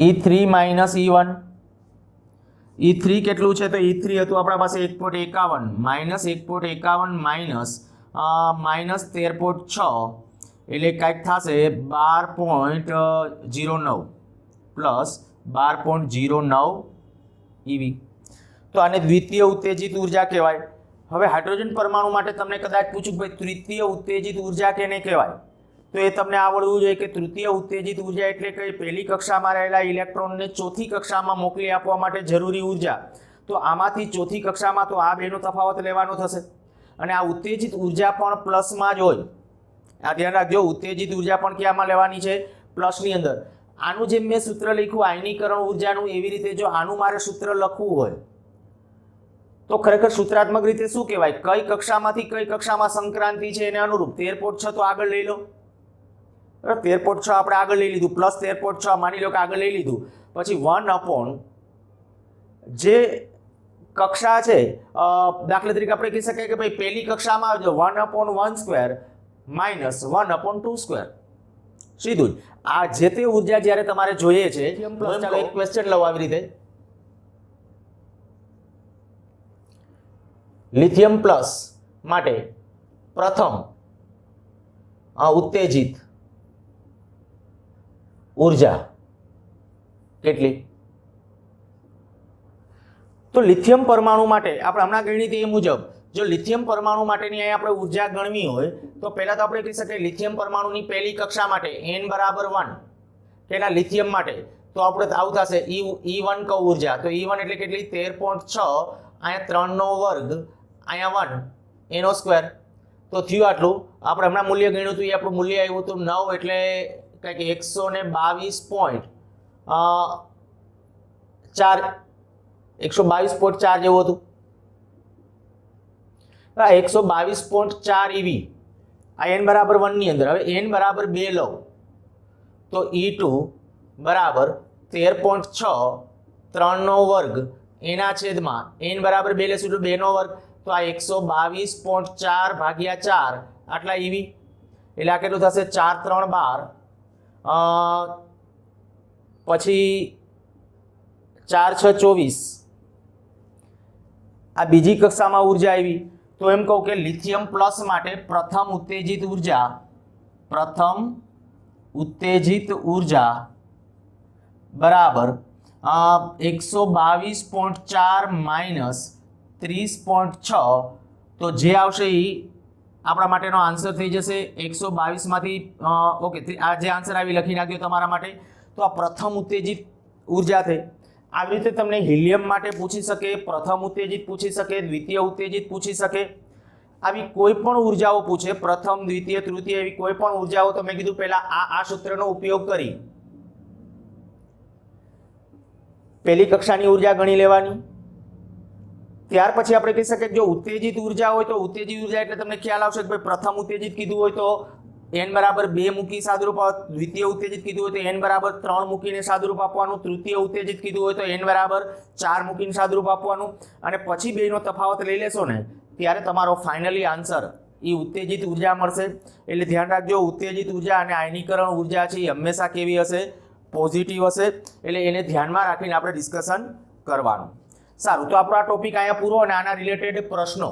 E3 માઇનસ E1. E3 કેટલું છે? તો E3 હતું આપણા પાસે 1.51 માઇનસ 1.51 માઇનસ 13.6 એટલે કંઈક થશે 12.09 પ્લસ 12.09 EV. તો આને દ્વિતીય ઉત્તેજિત ઉર્જા કહેવાય. હવે હાઇડ્રોજન પરમાણુ માટે તમને કદાચ પૂછું ભાઈ તૃતીય ઉત્તેજિત ઉર્જા કેને કહેવાય? તો એ તમને આવડવું જોઈએ કે તૃતીય ઉત્તેજિત ઉર્જા એટલે કે પહેલી કક્ષામાં રહેલા ઇલેક્ટ્રોનને ચોથી કક્ષામાં મોકલી આપવા માટે જરૂરી ઉર્જા. તો આમાંથી ચોથી કક્ષામાં તો આ બેનો તફાવત લેવાનો થશે અને આ ઉત્તેજિત ઉર્જા પણ પ્લસમાં જ હોય. આ ધ્યાન રાખજો, ઉત્તેજિત ઉર્જા પણ ક્યાંમાં લેવાની છે? પ્લસની અંદર. આનું જેમ મેં સૂત્ર લખ્યું આયનીકરણ ઉર્જાનું, એવી રીતે જો આનું મારે સૂત્ર લખવું હોય તો ખરેખર સૂત્રાત્મક રીતે શું કહેવાય? કઈ કક્ષામાંથી કઈ કક્ષામાં સંક્રાંતિ છે એને અનુરૂપ 13.6 તો આગળ લઈ લો. 13.6 આપણે આગળ લઈ લીધું, પ્લસ 13.6 માની લો કે આગળ લઈ લીધું, પછી 1 જે કક્ષા છે, દાખલા તરીકે આપણે કહી શકીએ કે ભાઈ પહેલી કક્ષામાં 1/1² માઇનસ 1/2². સીધું જ આ જે તે ઉર્જા જ્યારે તમારે જોઈએ છે. ચાલો એક ક્વેશ્ચન લઉં આવી રીતે. લિથિયમ પ્લસ માટે પ્રથમ ઉત્તેજિત ઉર્જા કેટલી? તો લિથિયમ પરમાણુ માટે આપણે હમણાં ગણી તે મુજબ જો લિથિયમ પરમાણુ માટેની અહીં આપણે ઉર્જા ગણવી હોય તો પહેલા તો આપણે કહી શકીએ લિથિયમ પરમાણુની પહેલી કક્ષા માટે n બરાબર 1 તેના લિથિયમ માટે તો આપણે આવું થશે E1 કહું ઉર્જા. તો E1 એટલે કેટલી? 13.6 અહીંયા 3 નો વર્ગ અહીંયા 1 એનો સ્ક્વેર તો થયું આટલું. આપણે હમણાં મૂલ્ય ગણ્યું હતું એ આપણું મૂલ્ય આવ્યું હતું 9 એટલે કંઈક 122.4 જેવું હતું. 122.4 EV આ n બરાબર 1 ની અંદર. હવે n બરાબર 2 લો તો E2 બરાબર 13.6 3 નો વર્ગ એના છેદમાં n બરાબર 2 લેશું તો 2 નો વર્ગ તો આ 122.4 ભાગ્યા 4 આટલા EV એટલે આ કેટલું થશે 4 3 12 પછી 4 6 24 આ બીજી કક્ષામાં ઉર્જા આવી. તો એમ કહું કે લિથિયમ પ્લસ માટે પ્રથમ ઉત્તેજિત ઉર્જા બરાબર 122.4 માઇનસ 30.6 તો જે આવશે એ આપણા માટેનો આન્સર થઈ જશે 122 માંથી ઓકે આ જે આન્સર આવી લખી નાખ્યો તમારા માટે. તો આ પ્રથમ ઉત્તેજિત ઉર્જા થઈ. આવી રીતે તમને હિલિયમ માટે પૂછી શકે, પ્રથમ ઉત્તેજિત પૂછી શકે, દ્વિતીય ઉત્તેજિત પૂછી શકે. આવી કોઈ પણ ઉર્જાઓ પૂછે, પ્રથમ દ્વિતીય તૃતીય એવી કોઈ પણ ઉર્જાઓ તો મેં કીધું પહેલા આ સૂત્રનો ઉપયોગ કરી પહેલી કક્ષાની ઉર્જા ગણી લેવાની. ત્યાર પછી આપણે કહી શકીએ જો ઉત્તેજિત ઉર્જા હોય તો ઉત્તેજિત ઉર્જા એટલે તમને ખ્યાલ આવશે કે ભાઈ પ્રથમ ઉત્તેજિત કીધું હોય તો n બરાબર 2 મૂકી સાદુરૂપ, દ્વિતીય ઉત્તેજિત કીધું હોય તો n બરાબર 3 મૂકીને સાદુરૂપ આપવાનું, તૃતીય ઉત્તેજિત કીધું હોય તો n બરાબર 4 મૂકીને સાદુરૂપ આપવાનું. અને પછી બેનો તફાવત લઈ લેશો ને ત્યારે તમારો ફાઇનલી આન્સર એ ઉત્તેજિત ઉર્જા મળશે. એટલે ધ્યાન રાખજો ઉત્તેજિત ઉર્જા અને આયનીકરણ ઉર્જા છે એ હંમેશા કેવી હશે? પોઝિટિવ હશે. એટલે એને ધ્યાનમાં રાખીને આપણે ડિસ્કશન કરવાનું. સારું, તો આપણો આ ટોપિક અહીંયા પૂરો અને આના રિલેટેડ પ્રશ્નો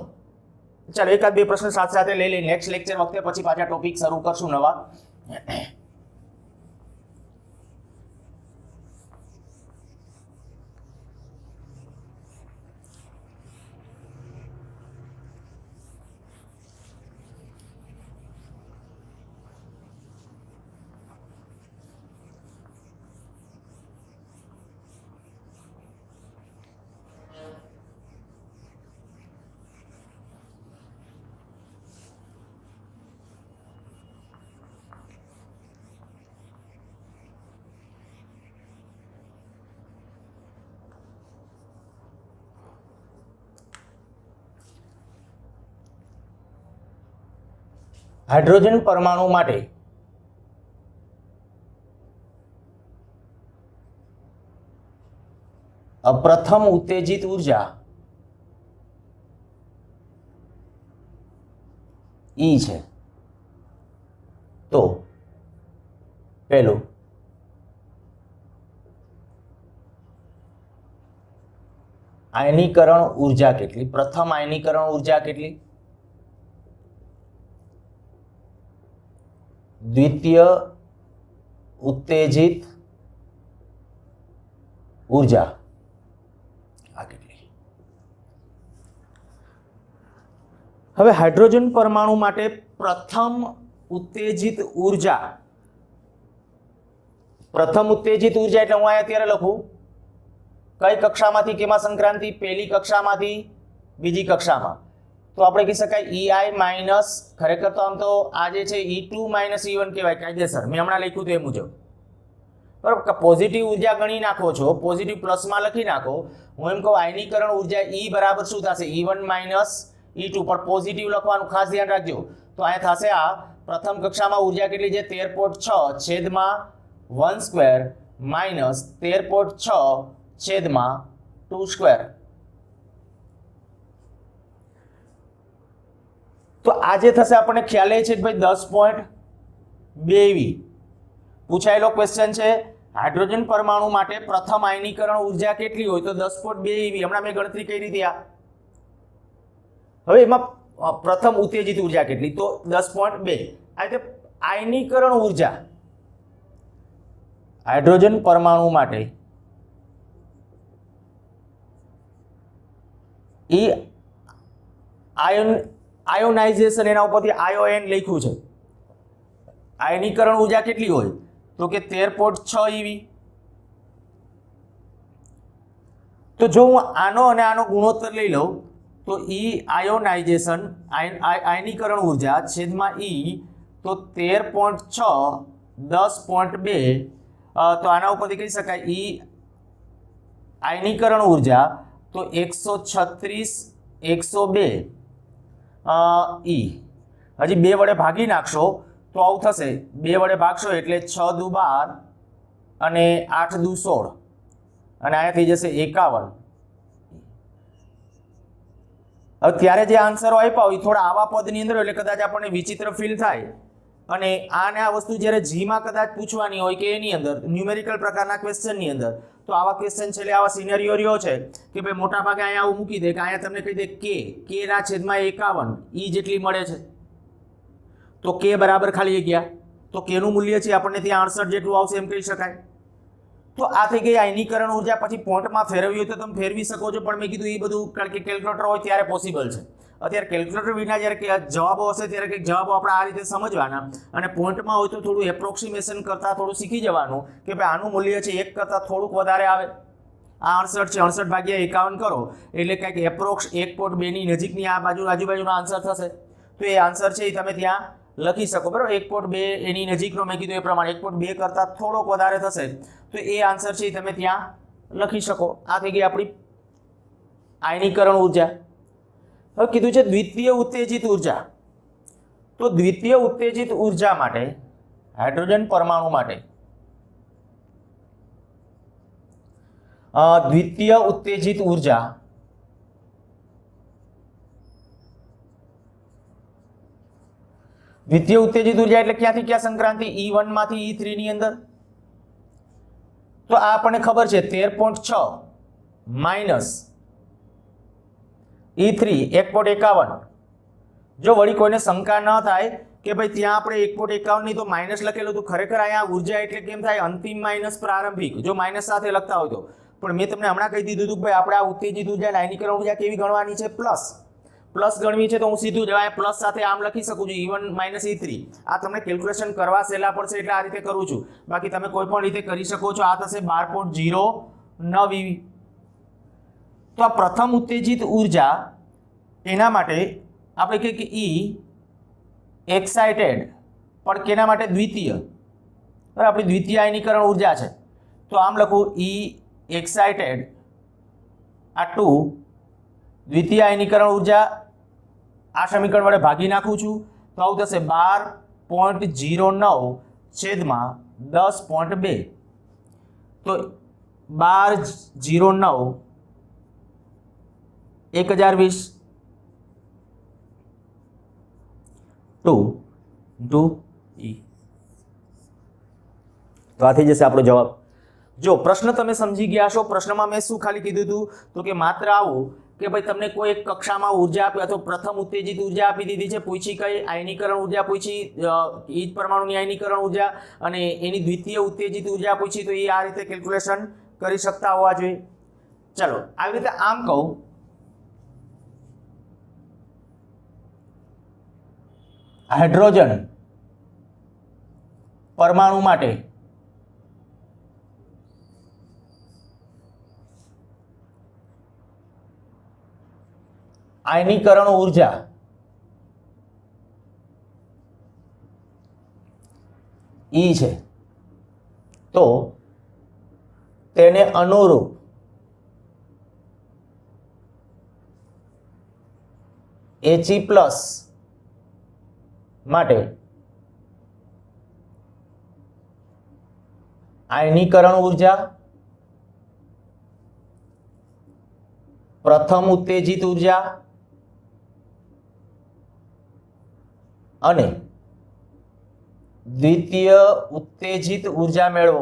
ચાલો એકાદ બે પ્રશ્ન સાથે સાથે લઈ લઈએ. નેક્સ્ટ લેક્ચર વખતે પછી પાછા ટોપિક શરૂ કરશું નવા. હાઇડ્રોજન પરમાણુ માટે પ્રથમ ઉત્તેજિત ઉર્જા E છે. તો પહેલું આયનીકરણ ઉર્જા કેટલી? પ્રથમ આયનીકરણ ઉર્જા કેટલી? દ્વિતીય ઉત્તેજિત ઉર્જા આ કેટલી? હવે હાઇડ્રોજન પરમાણુ માટે પ્રથમ ઉત્તેજિત ઉર્જા એટલે હું અહીંયા અત્યારે લખું કઈ કક્ષામાંથી કેમાં સંક્રાંતિ? પહેલી કક્ષામાંથી બીજી કક્ષામાં. તો આપણે કહી શકાય EI માઇનસ, ખરેખર તો આમ તો આ જે છે E2 માઇનસ E1 કહેવાય કાયદેસર. મેં હમણાં લખ્યું હતું એ મુજબ બરાબર. પોઝિટિવ ઉર્જા ગણી નાખો છો, પોઝિટિવ પ્લસમાં લખી નાખો. હું એમ કહું આયનીકરણ ઉર્જા E બરાબર શું થશે? E1 માઇનસ E2 પણ પોઝિટિવ લખવાનું ખાસ ધ્યાન રાખજો. તો અહીંયા થશે આ પ્રથમ કક્ષામાં ઉર્જા કેટલી છે? 13.6 છેદમાં 1 સ્ક્વેર માઇનસ 13.6 છેદમાં 2 સ્ક્વેર. તો આજે થશે આપણને ખ્યાલ એ છે કે ભાઈ 10.2 EV પૂછાયેલો ક્વેશ્ચન છે. હાઇડ્રોજન પરમાણુ માટે પ્રથમ આયનીકરણ ઉર્જા કેટલી હોય? તો 10.2 EV. હમણાં મેં ગણતરી કરી હતી આ. હવે એમાં પ્રથમ ઉત્તેજિત ઉર્જા કેટલી? તો 10.2. આ રીતે આયનીકરણ ઉર્જા હાઇડ્રોજન પરમાણુ માટે એ આયોનાઇઝેશન એના ઉપરથી ION લખ્યું છે. આયનીકરણ ઉર્જા કેટલી હોય? તો કે 13.6 EV. તો જો હું આનો અને આનો ગુણોત્તર લઈ લઉં તો ઈ આયોનાઇઝેશન આયનીકરણ ઉર્જા છેદમાં ઈ તો 13.6 10.2 તો આના ઉપરથી કહી શકાય ઈ આયનીકરણ ઉર્જા તો 136 102 ઈ હજી 2 વડે ભાગી નાખશો તો આવું થશે 2 વડે ભાગશો એટલે 6 દુ 12 અને 8 દુ 16 અને અહીંયા થઈ જશે 51. હવે ત્યારે જે આન્સરો આપ્યા હોય થોડા આવા પદની અંદર એટલે કદાચ આપણને વિચિત્ર ફીલ થાય અને આને આ વસ્તુ જ્યારે જીમાં કદાચ પૂછવાની હોય કે એની અંદર ન્યુમેરિકલ પ્રકારના ક્વેશ્ચનની અંદર તો આવા ક્વેશ્ચન છે એટલે આવા સિનેરિયો રહ્યો છે કે ભાઈ મોટા ભાગે અહીંયા આવું મૂકી દે કે અહીંયા તમને કહી દે કે ના છેદમાં 51 ઈ જેટલી મળે છે તો કે બરાબર ખાલી ગયા તો કેનું મૂલ્ય છે આપણને ત્યાં 68 જેટલું આવશે એમ કહી શકાય. તો આ થઈ ગઈ આયનીકરણ ઉર્જા. પછી પોઈન્ટમાં ફેરવી હોય તો તમે ફેરવી શકો છો, પણ મેં કીધું એ બધું કારણ કે કેલ્ક્યુલેટર હોય ત્યારે પોસિબલ છે. અત્યારે કેલ્ક્યુલેટર વિના જ્યારે જવાબો હશે ત્યારે કંઈક જવાબો આપણે આ રીતે સમજવાના અને પોઈન્ટમાં હોય તો થોડું એપ્રોક્સિમેશન કરતાં થોડું શીખી જવાનું કે ભાઈ આનું મૂલ્ય છે 1 કરતાં થોડુંક વધારે આવે. આ 68 છે, 68 ભાગ્યા 51 કરો એટલે કંઈક એપ્રોક્સ 1.2 ની નજીકની આ આજુબાજુનો આન્સર થશે. તો એ આન્સર છે એ તમે ત્યાં લખી શકો, બરાબર. 1.2 એની નજીકનો મેં કીધું એ પ્રમાણે 1.2 કરતાં થોડોક વધારે થશે તો એ આન્સર છે એ તમે ત્યાં લખી શકો. આ થઈ ગઈ આપણી આયનીકરણ ઉર્જા. હવે કીધું છે દ્વિતીય ઉત્તેજિત ઉર્જા. તો દ્વિતીય ઉત્તેજિત ઉર્જા માટે હાઇડ્રોજન પરમાણુ માટે દ્વિતીય ઉત્તેજિત ઉર્જા દ્વિતીય ઉત્તેજિત ઉર્જા એટલે ક્યાંથી ક્યાં સંક્રાંતિ E1 માંથી E3 ની અંદર. તો આ આપણને ખબર છે 13.6 માઇનસ E3 1.51. જો વળી કોઈને શંકા ન થાય કે ભાઈ ત્યાં આપણે 1.51 ની તો માઇનસ લખેલું હતું, ખરેખર અહીંયા ઉર્જા એટલે કેમ થાય અંતિમ માઇનસ પ્રારંભિક, જો માઇનસ સાથે લખતા હોય તો. પણ મેં તમને હમણાં કહી દીધું હતું કે ભાઈ આપણે આ ઉત્તેજિત ઉર્જા આયનીકરણ ઉર્જા કેવી ગણવાની છે, પ્લસ ગણવી છે. તો હું સીધું જ પ્લસ સાથે આમ લખી શકું છું E1 માઇનસ E3. આ તમને કેલ્ક્યુલેશન કરવા સહેલા પડશે એટલે આ રીતે કરું છું, બાકી તમે કોઈ પણ રીતે કરી શકો છો. આ થશે 12.09 તો આ પ્રથમ ઉત્તેજિત ઉર્જા એના માટે આપણે કહીએ કે ઈ એક્સાઇટેડ, પણ કેના માટે દ્વિતીય, બરાબર. આપણી દ્વિતીય આયનીકરણ ઉર્જા છે તો આમ લખું ઈ એક્સાઇટેડ આ 2 દ્વિતીય આયનીકરણ ઉર્જા. આ સમીકરણ વડે ભાગી નાખું છું તો આવું થશે 12.09 છેદમાં 10.2. તો 12.09 1020 2 E. તો આ થઈ જશે આપણો જવાબ. જો પ્રશ્ન તમે સમજી ગયા છો, પ્રશ્નમાં મેં શું ખાલી કીધું હતું તો કે માત્ર આવું કે ભાઈ તમને કોઈ એક કક્ષામાં ઉર્જા આપી અથવા પ્રથમ ઉત્તેજિત ઉર્જા આપી દીધી છે, પૂછી કઈ આયનીકરણ ઉર્જા પૂછી, ઈ જ પરમાણુની આયનીકરણ ઉર્જા અને એની દ્વિતીય ઉત્તેજિત ઉર્જા પૂછી, તો એ આ રીતે કેલ્ક્યુલેશન કરી શકતા હોવા જોઈએ. ચલો આવી રીતે આમ કહું હાઇડ્રોજન પરમાણુ માટે આયનીકરણ ઉર્જા E છે તો તેને અનુરૂપ He પ્લસ માટે આયનીકરણ ઉર્જા પ્રથમ ઉત્તેજિત ઉર્જા અને દ્વિતીય ઉત્તેજિત ઉર્જા મેળવો.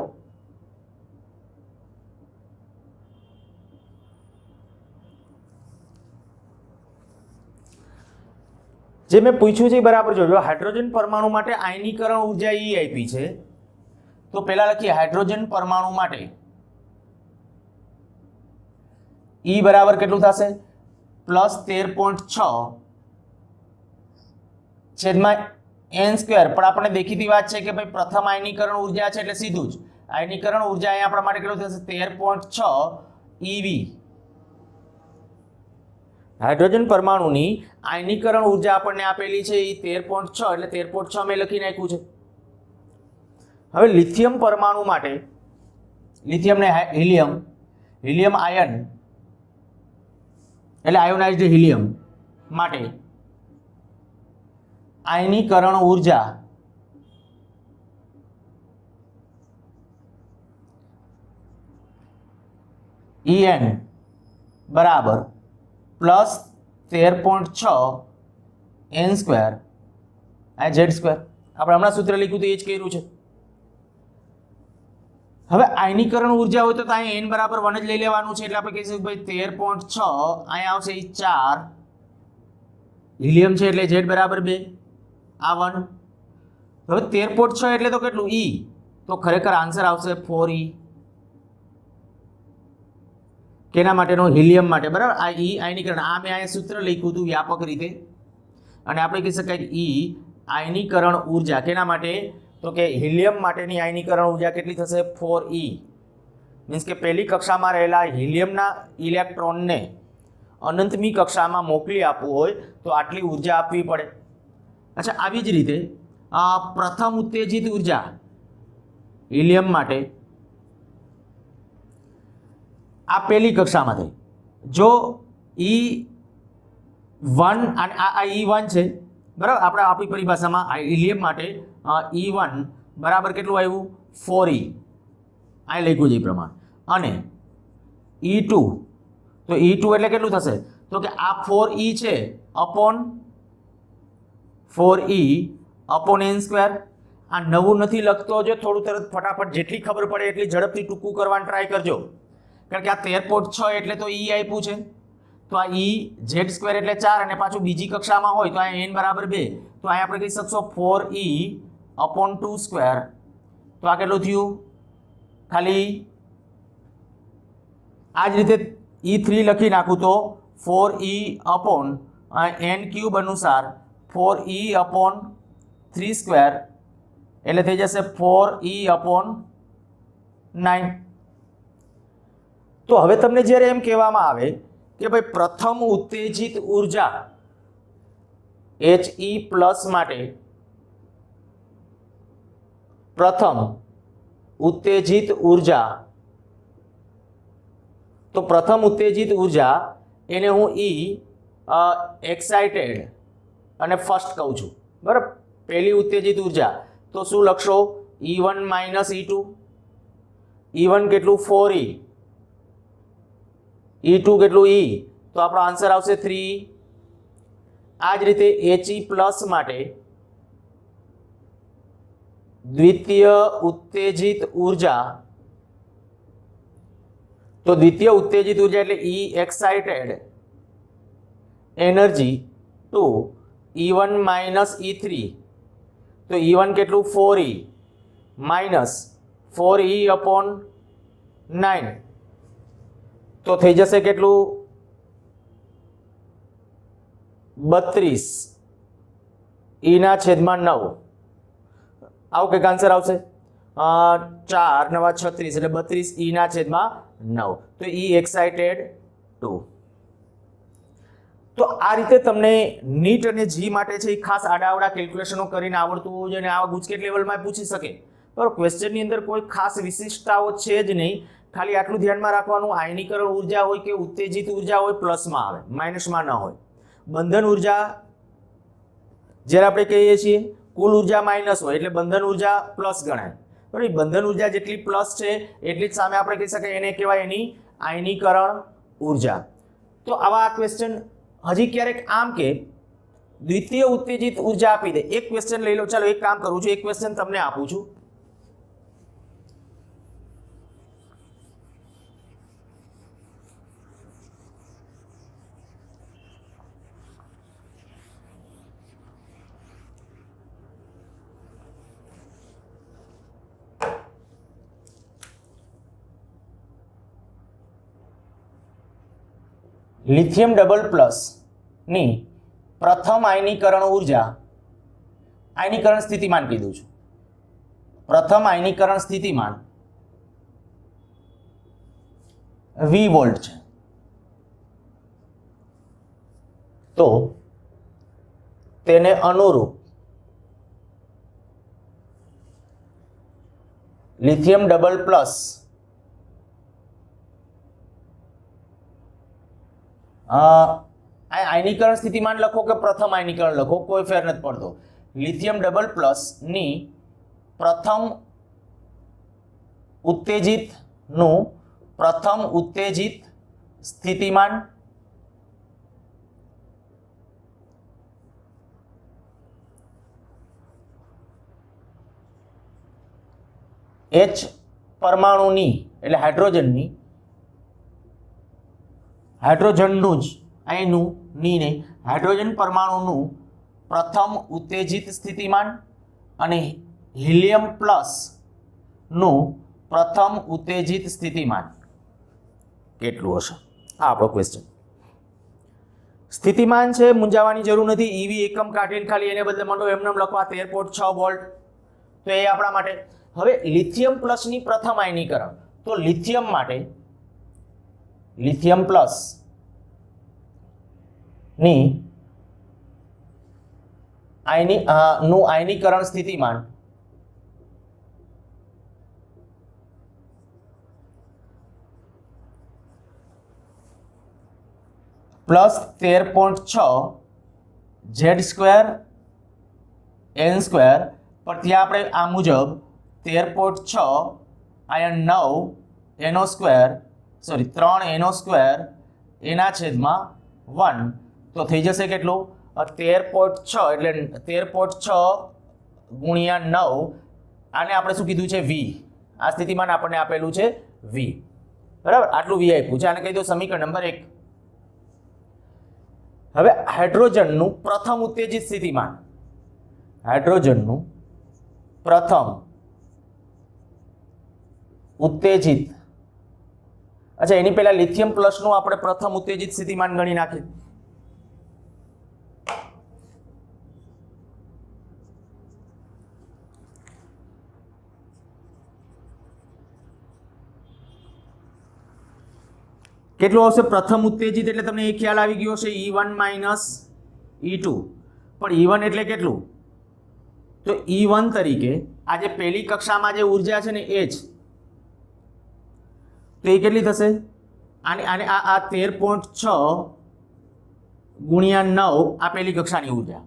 જે મેં પૂછ્યું છે બરાબર જોજો. હાઇડ્રોજન પરમાણુ માટે આયનીકરણ ઉર્જા E આપી છે તો પહેલા લખીએ હાઇડ્રોજન પરમાણુ માટે E બરાબર કેટલું થશે પ્લસ 13.6 છેદમાં n સ્ક્વેર. પણ આપણે દેખીતી વાત છે કે ભાઈ પ્રથમ આયનીકરણ ઉર્જા છે એટલે સીધું જ આયનીકરણ ઉર્જા અહીંયા આપણા માટે કેટલું થશે 13.6 EV હાઇડ્રોજન પરમાણુની આયનીકરણ ઉર્જા આપણને આપેલી છે એ 13.6 એટલે 13.6 મેં લખી નાખ્યું છે. હવે લિથિયમ પરમાણુ માટે લિથિયમ ને હિલિયમ આયન એટલે આયોનાઇઝ્ડ હિલિયમ માટે આયનીકરણ ઉર્જા En બરાબર પ્લસ 13.6 n સ્ક્વેર આ z સ્ક્વેર. આપણે હમણાં સૂત્ર લખ્યું તો એ જ કર્યું છે. હવે આયનીકરણ ઉર્જા હોય તો અહીંયા n બરાબર 1 જ લઈ લેવાનું છે એટલે આપણે કહીશું ભાઈ 13.6 અહીંયા આવશે એ 4 હિલિયમ છે એટલે z બરાબર 2 આ 1. હવે 13.6 એટલે તો કેટલું e તો ખરેખર આન્સર આવશે 4e કેના માટેનો હિલિયમ માટે બરાબર. આ e આયનીકરણ આ મેં અહીંયા સૂત્ર લખ્યું હતું વ્યાપક રીતે અને આપણે કહી શકાય કે e આયનીકરણ ઉર્જા કેના માટે તો કે હિલિયમ માટેની આયનીકરણ ઉર્જા કેટલી થશે 4e મીન્સ કે પહેલી કક્ષામાં રહેલા હિલિયમના ઇલેક્ટ્રોનને અનંતમી કક્ષામાં મોકલી આપવું હોય તો આટલી ઉર્જા આપવી પડે. અચ્છા આવી જ રીતે પ્રથમ ઉત્તેજિત ઉર્જા હિલિયમ માટે આ પહેલી કક્ષામાં થઈ જો E1 અને આ E1 છે બરાબર. આપણે આપણી પરિભાષામાં હિલિયમ માટે E1 બરાબર કેટલું આવ્યું 4e આ લખ્યું છે એ પ્રમાણે અને E2 તો E2 એટલે કેટલું થશે તો કે આ 4e છે upon 4e upon n square. આ નવું નથી લખતો જો થોડું તરત ફટાફટ જેટલી ખબર પડે એટલી ઝડપથી ટૂંકું કરવાનું ટ્રાય કરજો કારણ કે આ 13.6 એટલે તો e આપ્યું છે તો આ e z સ્ક્વેર એટલે 4 અને પાછું બીજી કક્ષામાં હોય તો અહીંયા n બરાબર 2 તો અહીંયા આપણે કહી શકશો 4e અપોન 2 સ્ક્વેર. તો આ કેટલું થયું ખાલી આ જ રીતે e3 લખી નાખું તો 4e અપોન n ક્યુબ અનુસાર 4e અપોન 3 સ્ક્વેર એટલે થઈ જશે 4e અપોન 9. તો હવે તમને જ્યારે એમ કહેવામાં આવે કે ભાઈ પ્રથમ ઉત્તેજિત ઉર્જા He પ્લસ માટે પ્રથમ ઉત્તેજિત ઉર્જા તો પ્રથમ ઉત્તેજિત ઉર્જા એને હું એક્સાઇટેડ અને ફર્સ્ટ કહું છું બરાબર. પહેલી ઉત્તેજિત ઉર્જા તો શું લખશો E1 માઇનસ E2 E1 કેટલું 4e E2 કેટલું e તો આપણો આન્સર આવશે 3e. આ જ રીતે He પ્લસ માટે દ્વિતીય ઉત્તેજિત ઉર્જા તો દ્વિતીય ઉત્તેજિત ઉર્જા એટલે E excited energy to E1 minus E3 તો E1 કેટલું 4e માઇનસ 4e અપોન 9 તો થઈ જશે કેટલું 32 e ના છેદમાં 9 આવું કંઈક આન્સર આવશે 4 9 36 એટલે 32 e ના છેદમાં 9 તો e એક્સાઇટેડ 2. તો આ રીતે તમને નીટ અને જી માટે છે એ ખાસ આડાઅવડા કેલ્ક્યુલેશનો કરીને આવડતું હોવું જોઈએ અને આવા ગુજકેટ લેવલમાં પૂછી શકે બરાબર. ક્વેશ્ચનની અંદર કોઈ ખાસ વિશિષ્ટતાઓ છે જ નહીં. ખાલી આટલું ધ્યાનમાં રાખવાનું આયનીકરણ ઉર્જા હોય કે ઉત્તેજિત ઉર્જા હોય પ્લસમાં આવે માઇનસમાં ન હોય. બંધન ઉર્જા જ્યારે આપણે કહીએ છીએ કુલ ઉર્જા માઇનસ હોય એટલે બંધન ઉર્જા પ્લસ ગણાય બરાબર. બંધન ઉર્જા જેટલી પ્લસ છે એટલી જ સામે આપણે કહી શકાય એને કહેવાય એની આયનીકરણ ઉર્જા. તો આવા ક્વેશ્ચન હજી ક્યારેક આમ કે દ્વિતીય ઉત્તેજિત ઉર્જા આપી દે એક ક્વેશ્ચન લઈ લો. ચાલો એક કામ કરું છું એક ક્વેશ્ચન તમને આપું છું. લિથિયમ ડબલ પ્લસ ની પ્રથમ આયનીકરણ ઉર્જા આયનીકરણ સ્થિતિમાન કીધું છું. પ્રથમ આયનીકરણ સ્થિતિમાન V વોલ્ટ છે તો તેને અનુરૂપ લિથિયમ ડબલ પ્લસ આયનીકરણ સ્થિતિમાન લખો કે પ્રથમ આયનીકરણ લખો, કોઈ ફેર નથી પડતો. લિથિયમ ડબલ પ્લસ ની પ્રથમ ઉત્તેજિત સ્થિતિમાન H પરમાણુની એટલે હાઇડ્રોજનનું જ અહીંનું ની નહીં, હાઇડ્રોજન પરમાણુનું પ્રથમ ઉત્તેજિત સ્થિતિમાન અને હિલિયમ પ્લસ નું પ્રથમ ઉત્તેજિત સ્થિતિમાન કેટલું હશે? આ આપણો ક્વેશ્ચન. સ્થિતિમાન છે, મૂંઝાવાની જરૂર નથી. ઈવી એકમ કાઢીને ખાલી એને બદલે મંડો એમને લખવા 13.6 વોલ્ટ, તો એ આપણા માટે. હવે લિથિયમ પ્લસની પ્રથમ આયનીકરણ, તો લિથિયમ માટે લિથિયમ પ્લસ ની નું આયનીકરણ સ્થિતિમાન પ્લસ 13.6 Z² N² પર ત્યાં આપણે આ મુજબ 13.6 આયા 9 NO² સોરી 3 NO² એના છેદમાં 1, તો થઈ જશે કેટલું? 13.6 એટલે 13.6 ગુણ્યા 9, આને આપણે શું કીધું છે? V. આ સ્થિતિમાન આપણને આપેલું છે V, બરાબર? આટલું V આપ્યું છે, આને કહી દો સમીકરણ નંબર 1. હવે હાઇડ્રોજનનું પ્રથમ ઉત્તેજિત સ્થિતિમાન, હાઇડ્રોજનનું પ્રથમ ઉત્તેજિત, અચ્છા એની પહેલા લિથિયમ પ્લસનું આપણે પ્રથમ ઉત્તેજિત સ્થિતિમાન ગણી નાખીએ. કેટલું આવશે? પ્રથમ ઉત્તેજિત એટલે તમને એ ખ્યાલ આવી ગયો છે E1 માઇનસ E2, પણ E1 એટલે કેટલું? તો E1 તરીકે આ જે પહેલી કક્ષામાં જે ઉર્જા છે ને એ જ, તો એ કેટલી થશે? આને આ 13.6 ગુણ્યા 9 આ પહેલી કક્ષાની ઉર્જા,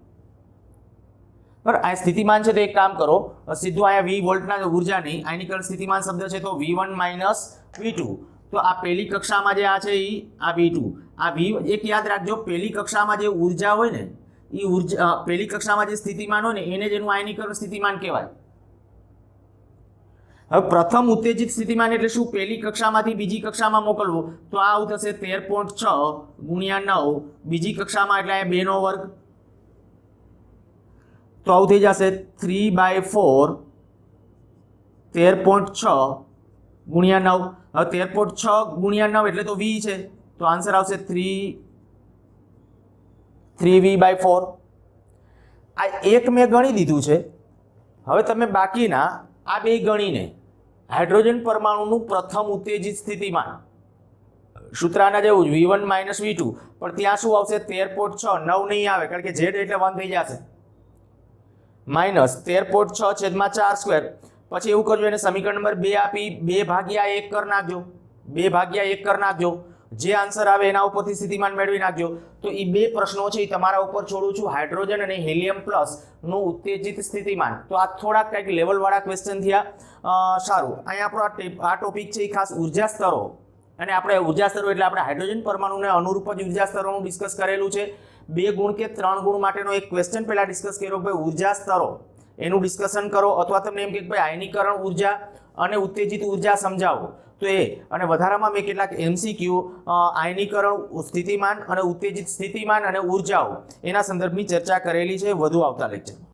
બરાબર? આ સ્થિતિમાન છે તો એક કામ કરો, સીધું અહીંયા V વોલ્ટના ઉર્જા નહીં, આયનીકરણ સ્થિતિમાન શબ્દ છે તો V1 માઇનસ V2, તો આ પહેલી કક્ષામાં જે આ છે એ આ V2, આ V એક યાદ રાખજો, પહેલી કક્ષામાં જે ઉર્જા હોય ને એ ઉર્જા, પહેલી કક્ષામાં જે સ્થિતિમાન હોય ને એને જ એનું આયનીકરણ સ્થિતિમાન કહેવાય. હવે પ્રથમ ઉત્તેજિત સ્થિતિમાન એટલે શું? પહેલી કક્ષામાંથી બીજી કક્ષામાં મોકલવું, તો આ આવું થશે 13.6 ગુણ્યા 9, બીજી કક્ષામાં એટલે 2 નો વર્ગ, તો આવું થઈ જશે 3/4 13.6 ગુણ્યા 9. હવે 13.6 ગુણ્યા 9 એટલે તો V છે, તો આન્સર આવશે 3V/4. આ એક મેં ગણી દીધું છે. હવે તમે બાકીના આ બે ગણીને હાઇડ્રોજન પરમાણુનું પ્રથમ ઉત્તેજિત સ્થિતિમાન સૂત્રના જેવું જ V1 માઇનસ V2, પણ ત્યાં શું આવશે? 13.6, 9 નહીં આવે કારણ કે Z એટલે 1 થઈ જશે, માઇનસ 13.6 છેદમાં 4². પછી એવું કરજો, એને સમીકરણ નંબર 2 આપી 2/1 કરી નાખજો, 2/1 કરી નાખજો, જે આન્સર આવે એના ઉપરથી સ્થિતિમાન મેળવી નાખજો. તો એ બે પ્રશ્નો છે એ તમારા ઉપર છોડું છું, હાઇડ્રોજન અને હિલિયમ પ્લસ નું ઉત્તેજિત સ્થિતિમાન. તો આ થોડાક કંઈક લેવલવાળા ક્વેશ્ચન થયા. સારું, અહીંયા આપણો આ ટોપિક છે એ ખાસ ઉર્જા સ્તરો, અને આપણે ઉર્જા સ્તરો એટલે આપણે હાઇડ્રોજન પરમાણુને અનુરૂપ જ ઉર્જા સ્તરોનું ડિસ્કસ કરેલું છે. 2 ગુણ કે 3 ગુણ માટેનો એક ક્વેશ્ચન પહેલા ડિસ્કસ કર્યો, ભાઈ ઉર્જા સ્તરો એનું ડિસ્કશન કરો, અથવા તમને એમ કે ભાઈ આયનીકરણ ઉર્જા અને ઉત્તેજિત ઉર્જા સમજાવો, તો એ. અને વધારામાં મેં કેટલાક MCQ આયનીકરણ સ્થિતિમાન અને ઉત્તેજિત સ્થિતિમાન અને ઉર્જાઓ એના સંદર્ભની ચર્ચા કરેલી છે વધુ આવતા લેક્ચરમાં.